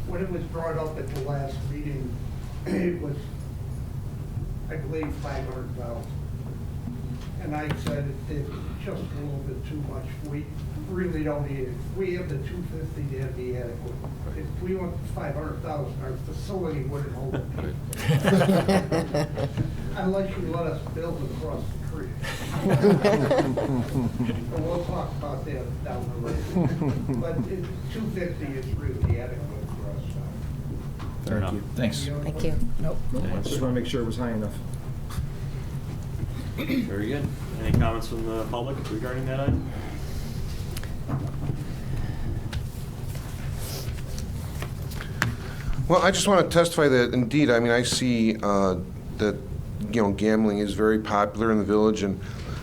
When it was brought up at the last meeting, it was, I believe, 500,000. And I said it's just a little bit too much. We really don't need it. If we have the 250, that'd be adequate. If we want 500,000, our facility wouldn't hold it. Unless you let us build across the creek. But we'll talk about that down the road. But 250 is really adequate for us. Fair enough. Thanks. Thank you. Nope. Just want to make sure it was high enough. Very good. Any comments from the public regarding that item? Well, I just want to testify that indeed, I mean, I see that, gambling is very popular in the village. And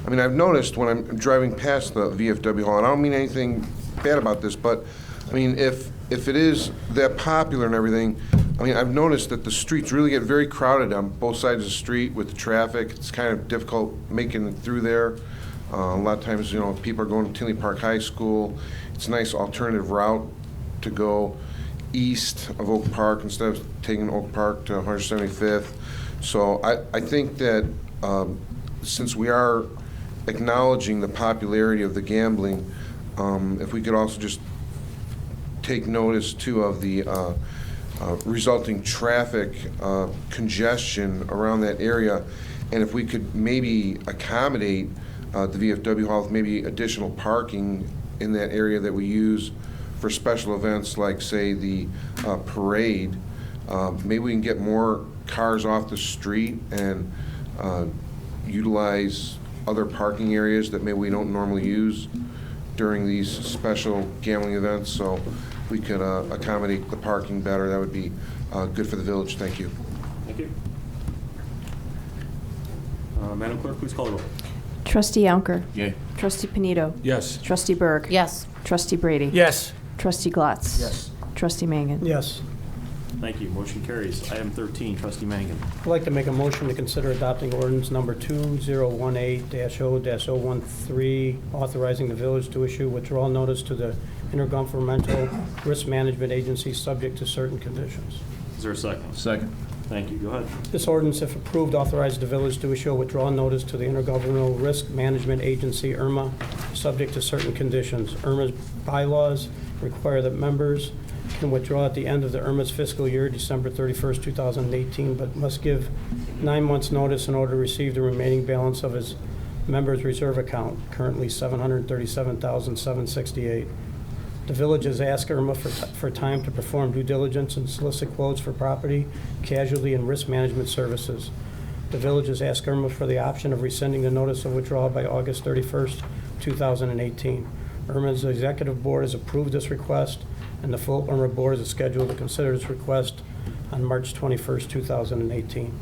I mean, I've noticed when I'm driving past the VFW hall, and I don't mean anything bad about this, but I mean, if it is that popular and everything, I mean, I've noticed that the streets really get very crowded on both sides of the street with the traffic. It's kind of difficult making it through there. A lot of times, people are going to Tinley Park High School. It's a nice alternative route to go east of Oak Park instead of taking Oak Park to 175th. So I think that since we are acknowledging the popularity of the gambling, if we could also just take notice too of the resulting traffic congestion around that area, and if we could maybe accommodate the VFW Hall with maybe additional parking in that area that we use for special events like, say, the parade. Maybe we can get more cars off the street and utilize other parking areas that maybe we don't normally use during these special gambling events, so we could accommodate the parking better. That would be good for the village. Thank you. Thank you. Madam Clerk, please call the roll. Trustee Yonker. Yay. Trustee Panito. Yes. Trustee Berg. Yes. Trustee Brady. Yes. Trustee Glatz. Yes. Trustee Mangan. Yes. Thank you. Motion carries. Item 13, Trustee Mangan. I'd like to make a motion to consider adopting ordinance number 2018-0-013, authorizing the village to issue withdrawal notice to the Intergovernmental Risk Management Agency subject to certain conditions. Is there a second? Second. Thank you. Go ahead. This ordinance, if approved, authorizes the village to issue a withdrawal notice to the Intergovernmental Risk Management Agency, IRMA, subject to certain conditions. IRMA's bylaws require that members can withdraw at the end of the IRMA's fiscal year, December 31st, 2018, but must give 9 months' notice in order to receive the remaining balance of his member's reserve account, currently $737,768. The village has asked IRMA for time to perform due diligence and solicit quotes for property, casualty, and risk management services. The village has asked IRMA for the option of rescinding the notice of withdrawal by August 31st, 2018. IRMA's executive board has approved this request, and the full IRMA board is scheduled to consider this request on March 21st, 2018.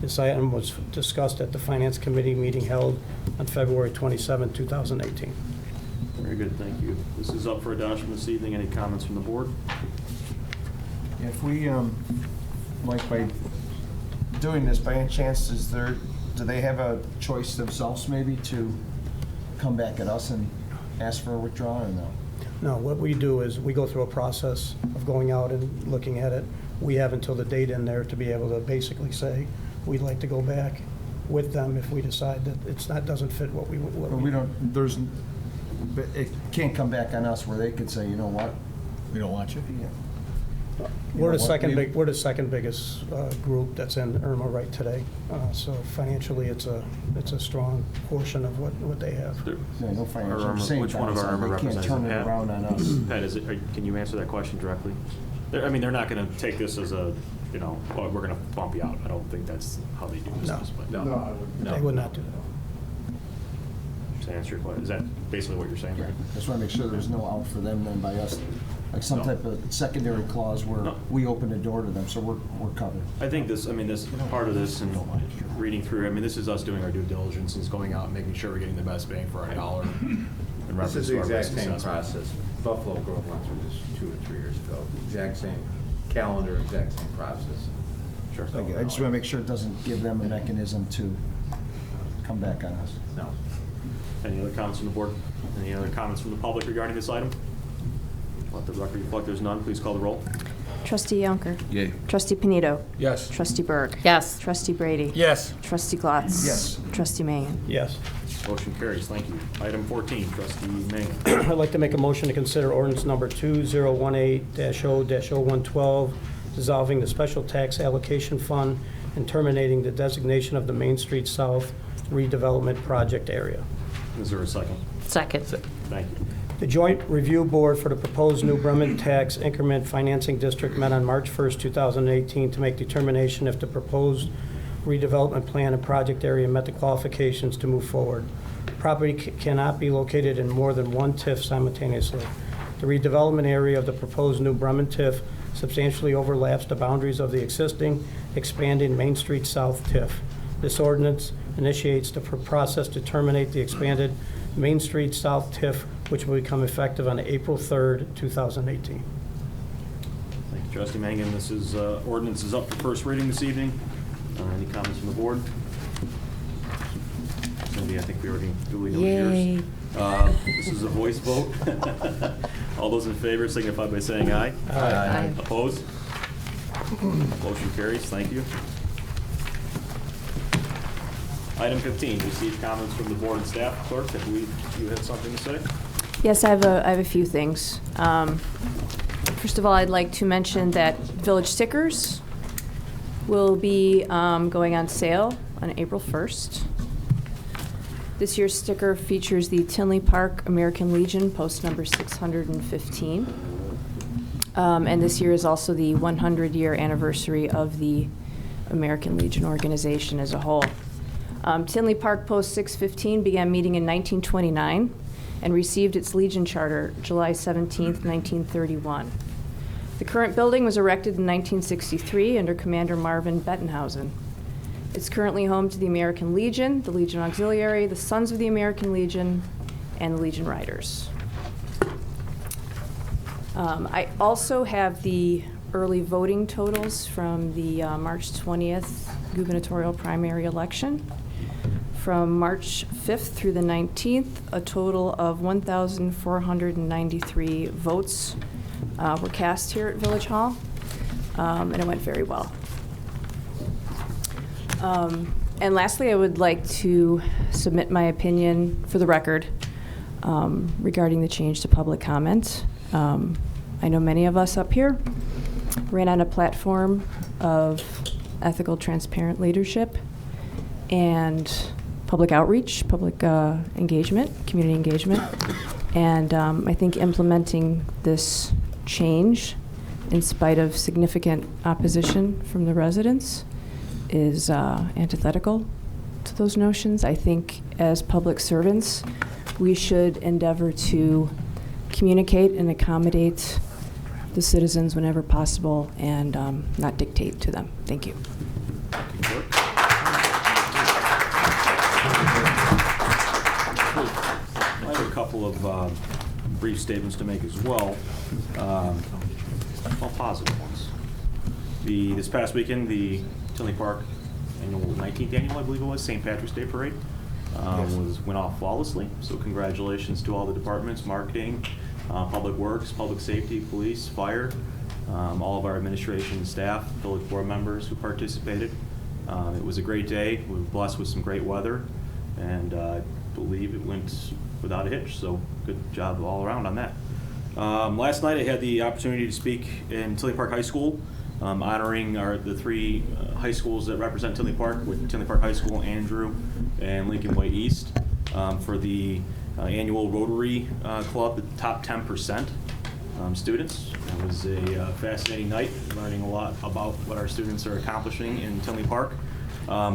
This item was discussed at the Finance Committee meeting held on February 27, 2018. Very good. Thank you. This is up for adoption this evening. Any comments from the board? If we, like by doing this, by any chance, do they have a choice themselves maybe to come back at us and ask for a withdrawal or no? No, what we do is we go through a process of going out and looking at it. We have until the date in there to be able to basically say, we'd like to go back with them if we decide that doesn't fit what we. But but it can't come back on us where they could say, you know what? We don't want you. Yeah. We're the second biggest group that's in IRMA right today. So financially, it's a strong portion of what they have. No financial. I'm saying which one of our IRMA they can't representatives? turn it Pat? around on us. Pat, can you answer that question directly? I mean, they're not going to take this as a, well, we're going to bump you out. I don't think that's how they do business. But No, they would not do that. To answer your question, is that basically what you're saying? Yeah, just want to make sure there's no out for them then by us, like some No. type of secondary clause where No. we open the door to them, so we're covered. I think this part of this and reading through, this is us doing our due diligence and going out and making sure we're getting the best bang for our dollar. in This reference is to the our exact risk same assessment. process. Buffalo Grove went through this 2 or 3 years ago. Exact same calendar, exact same process. Sure. Okay, I just want to make sure it doesn't give them a mechanism to come back on us. No. Any other comments from the board? Any other comments from the public regarding this item? Let the record reflect there's none. Please call the roll. Trustee Yonker. Yay. Trustee Panito. Yes. Trustee Berg. Yes. Trustee Brady. Yes. Trustee Glatz. Yes. Trustee Mangan. Yes. Motion carries. Thank you. Item 14, Trustee Mangan. I'd like to make a motion to consider ordinance number 2018-0-012, dissolving the special tax allocation fund and terminating the designation of the Main Street South redevelopment project area. Is there a second? Second. Thank you. The Joint Review Board for the proposed New Bremen Tax Increment Financing District met on March 1st, 2018 to make determination if the proposed redevelopment plan and project area met the qualifications to move forward. Property cannot be located in more than one TIF simultaneously. The redevelopment area of the proposed New Bremen TIF substantially overlaps the boundaries of the existing expanding Main Street South TIF. This ordinance initiates the process to terminate the expanded Main Street South TIF, which will become effective on April 3rd, 2018. Thank you, Trustee Mangan, this is, ordinance is up for first reading this evening. Any comments from the board? Cindy, I think we already duly noted yours. This is a voice vote. All those in favor signify by saying aye. Aye. Opposed? Motion carries. Thank you. Item 15, receive comments from the board and staff. Clerk, I believe you had something to say. Yes, I have a few things. First of all, I'd like to mention that village stickers will be going on sale on April 1st. This year's sticker features the Tinley Park American Legion, post number 615. And this year is also the 100-year anniversary of the American Legion organization as a whole. Tinley Park Post 615 began meeting in 1929 and received its Legion Charter July 17, 1931. The current building was erected in 1963 under Commander Marvin Bettenhausen. It's currently home to the American Legion, the Legion Auxiliary, the Sons of the American Legion, and the Legion Riders. I also have the early voting totals from the March 20th gubernatorial primary election. From March 5th through the 19th, a total of 1,493 votes were cast here at Village Hall, and it went very well. And lastly, I would like to submit my opinion for the record regarding the change to public comment. I know many of us up here ran on a platform of ethical, transparent leadership and public outreach, public engagement, community engagement. And I think implementing this change, in spite of significant opposition from the residents, is antithetical to those notions. I think as public servants, we should endeavor to communicate and accommodate the citizens whenever possible and not dictate to them. Thank you. I have a couple of brief statements to make as well, all positive ones. This past weekend, the Tinley Park 19th annual, I believe it was, St. Patrick's Day Parade went off flawlessly. So congratulations to all the departments, marketing, public works, public safety, police, fire, all of our administration and staff, village board members who participated. It was a great day. We were blessed with some great weather, and I believe it went without a hitch, so good job all around on that. Last night I had the opportunity to speak in Tinley Park High School, honoring the three high schools that represent Tinley Park, with Tinley Park High School, Andrew, and Lincoln Way East, for the annual Rotary Club, the top 10% students. It was a fascinating night, learning a lot about what our students are accomplishing in Tinley Park.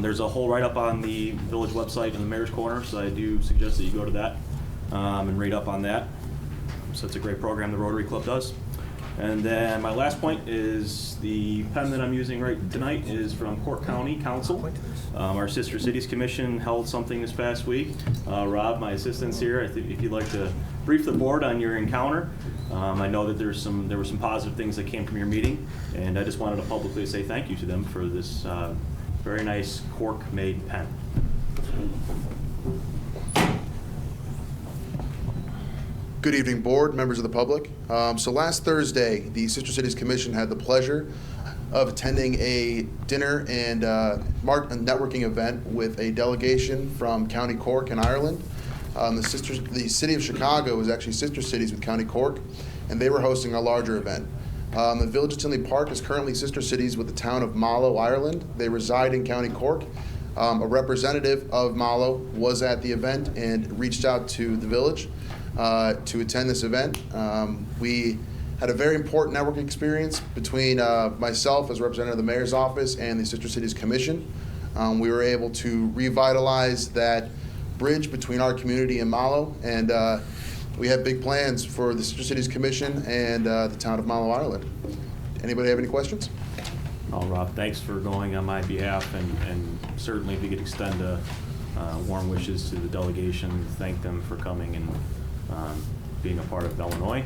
There's a whole write-up on the village website in the Mayor's Corner, so I do suggest that you go to that and read up on that. So it's a great program the Rotary Club does. And then my last point is the pen that I'm using right tonight is from Cork County Council. Our Sister Cities Commission held something this past week. Rob, my assistant's here. I think if you'd like to brief the board on your encounter. I know that there were some positive things that came from your meeting, and I just wanted to publicly say thank you to them for this very nice Cork-made pen. Good evening, board, members of the public. So last Thursday, the Sister Cities Commission had the pleasure of attending a dinner and networking event with a delegation from County Cork in Ireland. The city of Chicago is actually sister cities with County Cork, and they were hosting a larger event. The village of Tinley Park is currently sister cities with the town of Mallow, Ireland. They reside in County Cork. A representative of Mallow was at the event and reached out to the village to attend this event. We had a very important networking experience between myself as representative of the mayor's office and the Sister Cities Commission. We were able to revitalize that bridge between our community and Mallow, and we have big plans for the Sister Cities Commission and the town of Mallow, Ireland. Anybody have any questions? Oh, Rob, thanks for going on my behalf, and certainly if you could extend warm wishes to the delegation, thank them for coming and being a part of Illinois.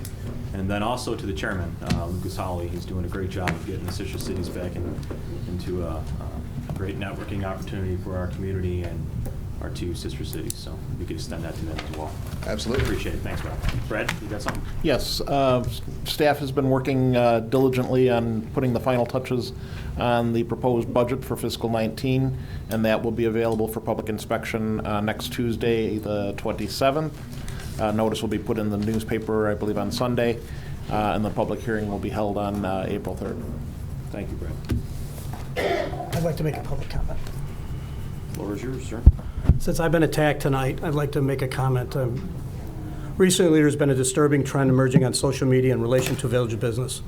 And then also to the chairman, Lucas Hawley. He's doing a great job of getting the Citrus Cities back into a great networking opportunity for our community and our two sister cities. So we could extend that to them as well. Absolutely. Appreciate it. Thanks, Brad. Brad, you got something? Yes, staff has been working diligently on putting the final touches on the proposed budget for fiscal 19, and that will be available for public inspection next Tuesday, the 27th. Notice will be put in the newspaper, I believe, on Sunday, and the public hearing will be held on April 3rd. Thank you, Brad. I'd like to make a public comment. Floor is yours, sir. Since I've been attacked tonight, I'd like to make a comment. Recently, there's been a disturbing trend emerging on social media in relation to village business.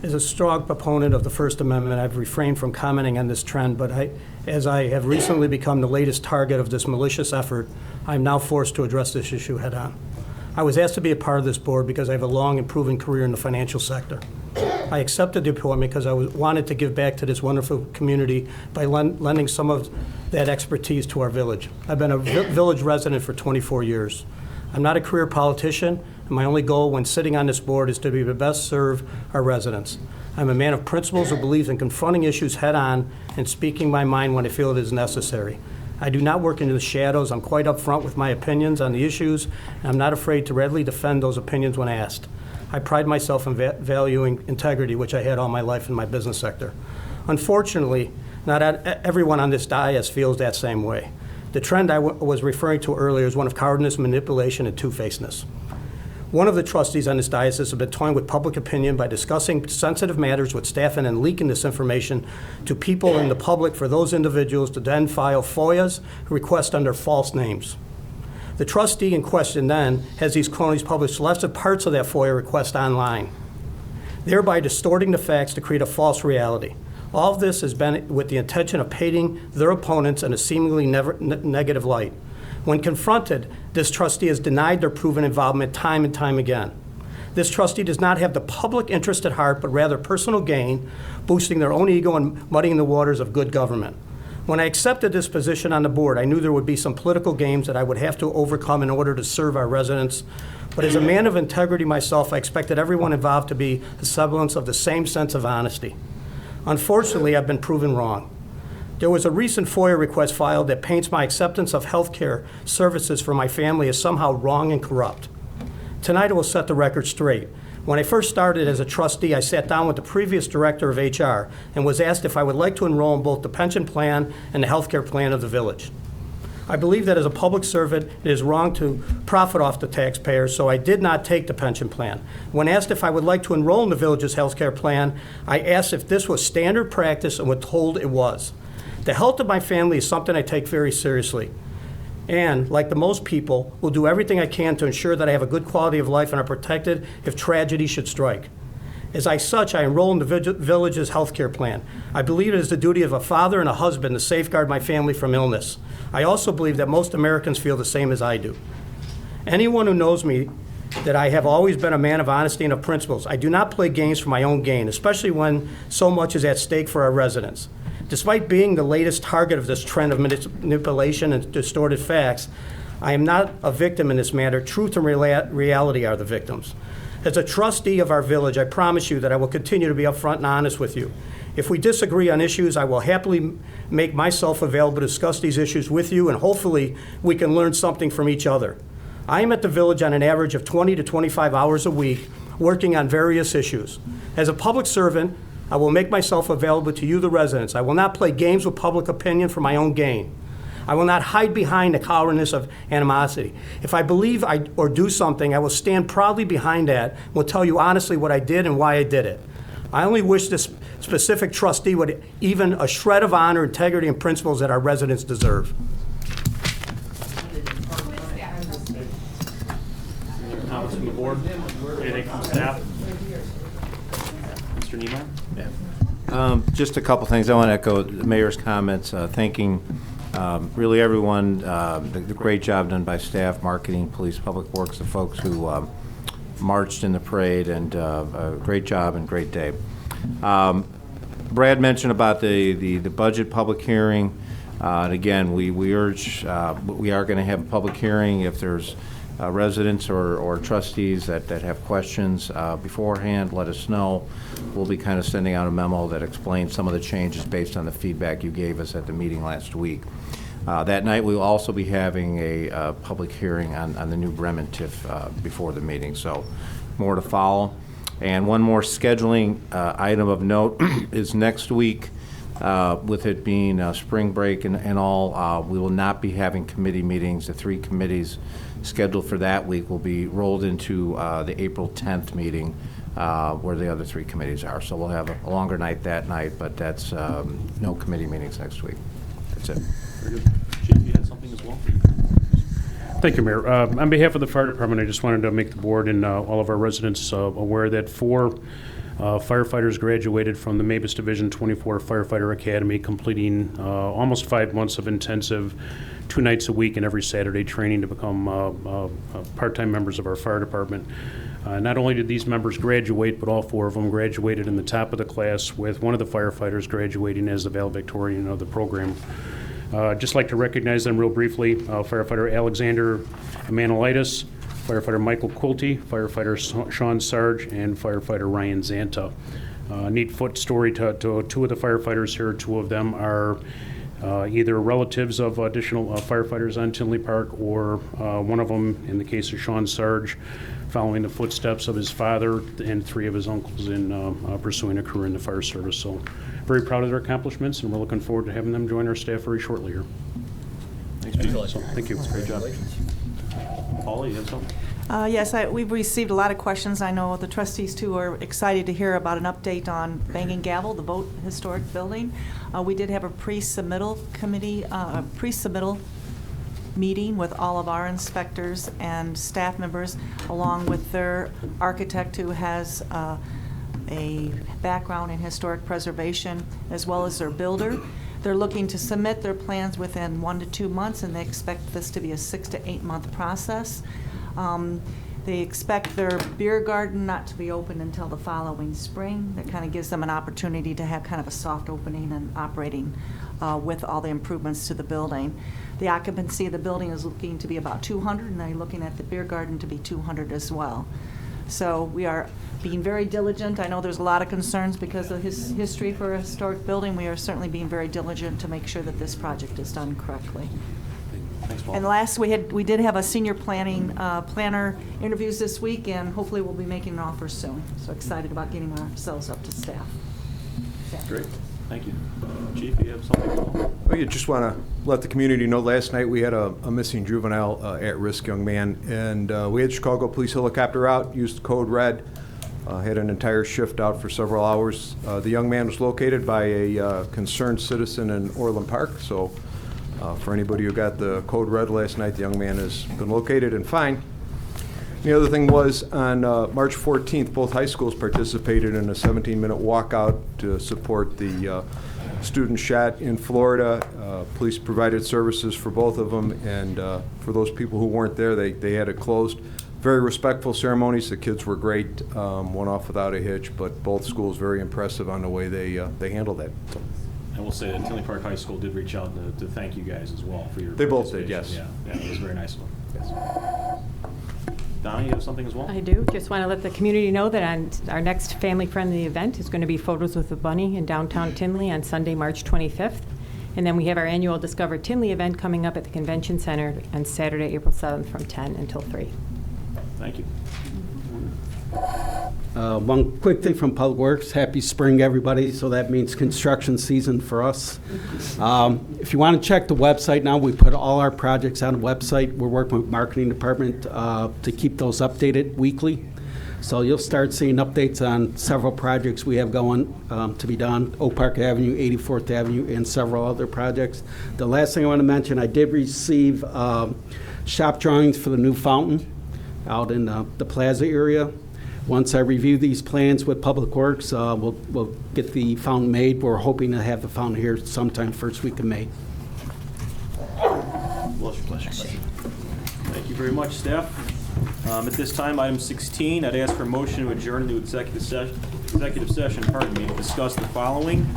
As a strong proponent of the First Amendment, I've refrained from commenting on this trend, but as I have recently become the latest target of this malicious effort, I'm now forced to address this issue head-on. I was asked to be a part of this board because I have a long and proven career in the financial sector. I accepted the appointment because I wanted to give back to this wonderful community by lending some of that expertise to our village. I've been a village resident for 24 years. I'm not a career politician, and my only goal when sitting on this board is to be the best serve our residents. I'm a man of principles who believes in confronting issues head-on and speaking my mind when I feel it is necessary. I do not work into the shadows. I'm quite upfront with my opinions on the issues, and I'm not afraid to readily defend those opinions when asked. I pride myself in valuing integrity, which I had all my life in my business sector. Unfortunately, not everyone on this dais feels that same way. The trend I was referring to earlier is one of cowardice, manipulation, and two-facedness. One of the trustees on this diocese has been toying with public opinion by discussing sensitive matters with staff and then leaking this information to people in the public for those individuals to then file FOIAs requests under false names. The trustee in question then has these cronies publish selected parts of that FOIA request online, thereby distorting the facts to create a false reality. All of this has been with the intention of painting their opponents in a seemingly negative light. When confronted, this trustee has denied their proven involvement time and time again. This trustee does not have the public interest at heart, but rather personal gain, boosting their own ego and muddying the waters of good government. When I accepted this position on the board, I knew there would be some political games that I would have to overcome in order to serve our residents. But as a man of integrity myself, I expected everyone involved to be a semblance of the same sense of honesty. Unfortunately, I've been proven wrong. There was a recent FOIA request filed that paints my acceptance of health care services for my family as somehow wrong and corrupt. Tonight I will set the record straight. When I first started as a trustee, I sat down with the previous director of HR and was asked if I would like to enroll in both the pension plan and the health care plan of the village. I believe that as a public servant, it is wrong to profit off the taxpayers, so I did not take the pension plan. When asked if I would like to enroll in the village's health care plan, I asked if this was standard practice and was told it was. The health of my family is something I take very seriously. And, like the most people, will do everything I can to ensure that I have a good quality of life and are protected if tragedy should strike. As such, I enroll in the village's health care plan. I believe it is the duty of a father and a husband to safeguard my family from illness. I also believe that most Americans feel the same as I do. Anyone who knows me, that I have always been a man of honesty and of principles. I do not play games for my own gain, especially when so much is at stake for our residents. Despite being the latest target of this trend of manipulation and distorted facts, I am not a victim in this matter. Truth and reality are the victims. As a trustee of our village, I promise you that I will continue to be upfront and honest with you. If we disagree on issues, I will happily make myself available to discuss these issues with you, and hopefully we can learn something from each other. I am at the village on an average of 20 to 25 hours a week, working on various issues. As a public servant, I will make myself available to you, the residents. I will not play games with public opinion for my own gain. I will not hide behind the cowardice of animosity. If I believe or do something, I will stand proudly behind that and will tell you honestly what I did and why I did it. I only wish this specific trustee would even a shred of honor, integrity, and principles that our residents deserve. Comments from the board? Anything from staff? Mr. Niemeyer? Just a couple things. I want to echo the mayor's comments, thanking really everyone, the great job done by staff, marketing, police, public works, the folks who marched in the parade, and a great job and great day. Brad mentioned about the budget public hearing. And again, we urge, we are going to have a public hearing. If there's residents or trustees that have questions beforehand, let us know. We'll be kind of sending out a memo that explains some of the changes based on the feedback you gave us at the meeting last week. That night, we will also be having a public hearing on the new Bremen TIF before the meeting, so more to follow. And one more scheduling item of note is next week, with it being spring break and all, we will not be having committee meetings. The 3 committees scheduled for that week will be rolled into the April 10th meeting, where the other 3 committees are. So we'll have a longer night that night, but that's no committee meetings next week. That's it. Very good. Chief, you had something as well? Thank you, Mayor. On behalf of the fire department, I just wanted to make the board and all of our residents aware that 4 firefighters graduated from the Mavis Division 24 Firefighter Academy, completing almost 5 months of intensive 2 nights a week and every Saturday training to become part-time members of our fire department. Not only did these members graduate, but all 4 of them graduated in the top of the class, with one of the firefighters graduating as the valedictorian of the program. Just like to recognize them real briefly. Firefighter Alexander Manolitis, Firefighter Michael Quilty, Firefighter Sean Sarge, and Firefighter Ryan Zanta. Neat foot story to 2 of the firefighters here. 2 of them are either relatives of additional firefighters on Tinley Park, or one of them, in the case of Sean Sarge, following the footsteps of his father and 3 of his uncles in pursuing a career in the fire service. So very proud of their accomplishments, and we're looking forward to having them join our staff very shortly here. Thanks, Chief. Thank you. Great job. Paula, you have something? Yes, we've received a lot of questions. I know the trustees, too, are excited to hear about an update on Banging Gavel, the Boat Historic Building. We did have a pre-submittal committee, pre-submittal meeting with all of our inspectors and staff members, along with their architect, who has a background in historic preservation, as well as their builder. They're looking to submit their plans within 1 to 2 months, and they expect this to be a 6 to 8 month process. They expect their beer garden not to be open until the following spring. That kind of gives them an opportunity to have kind of a soft opening and operating with all the improvements to the building. The occupancy of the building is looking to be about 200, and they're looking at the beer garden to be 200 as well. So we are being very diligent. I know there's a lot of concerns because of his history for a historic building. We are certainly being very diligent to make sure that this project is done correctly. Thanks, Paul. And last, we did have a senior planner interviews this week, and hopefully we'll be making an offer soon. So excited about getting ourselves up to staff. Great. Thank you. Chief, you have something as well? Oh, you just want to let the community know, last night we had a missing juvenile at-risk young man, and we had Chicago Police helicopter out, used code red, had an entire shift out for several hours. The young man was located by a concerned citizen in Orland Park, so for anybody who got the code red last night, the young man has been located and fine. The other thing was, on March 14th, both high schools participated in a 17-minute walkout to support the student shot in Florida. Police provided services for both of them, and for those people who weren't there, they had it closed. Very respectful ceremonies. The kids were great, went off without a hitch, but both schools very impressive on the way they handled that. So. I will say that Tinley Park High School did reach out to thank you guys as well for your They both did, yes. Yeah, it was very nice of them. Yes. Donna, you have something as well? I do. Just want to let the community know that on our next family-friendly event is going to be Photos with the Bunny in downtown Tinley on Sunday, March 25th. And then we have our annual Discover Tinley event coming up at the Convention Center on Saturday, April 7th from 10 until 3. Thank you. One quick thing from Public Works. Happy spring, everybody. So that means construction season for us. If you want to check the website now, we put all our projects on the website. We're working with marketing department to keep those updated weekly. So you'll start seeing updates on several projects we have going to be done. Oak Park Avenue, 84th Avenue, and several other projects. The last thing I want to mention, I did receive shop drawings for the new fountain out in the plaza area. Once I review these plans with Public Works, we'll get the fountain made. We're hoping to have the fountain here sometime first week of May. Bless you. Thank you very much, staff. At this time, item 16, I'd ask for a motion to adjourn into executive session, to discuss the following: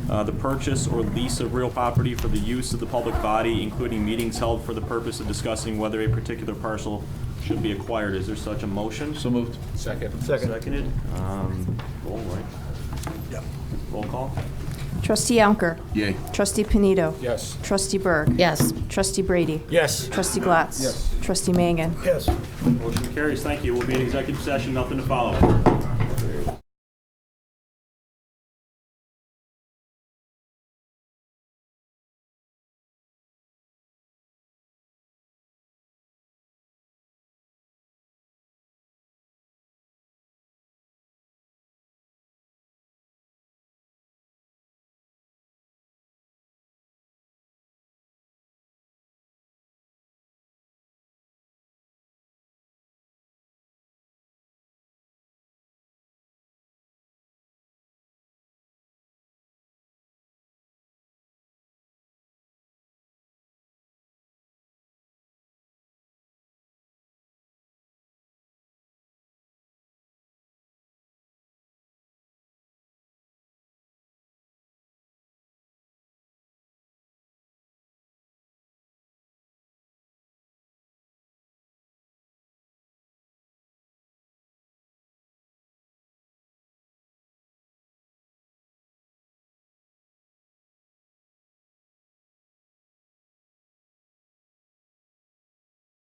the purchase or lease of real property for the use of the public body, including meetings held for the purpose of discussing whether a particular parcel should be acquired. Is there such a motion? So moved. Second. Seconded. Roll call. Trustee Alker. Yay. Trustee Panito. Yes. Trustee Berg. Yes. Trustee Brady. Yes. Trustee Glatz. Yes. Trustee Mangan. Yes. Motion carries. Thank you. We'll be in executive session. Nothing to follow.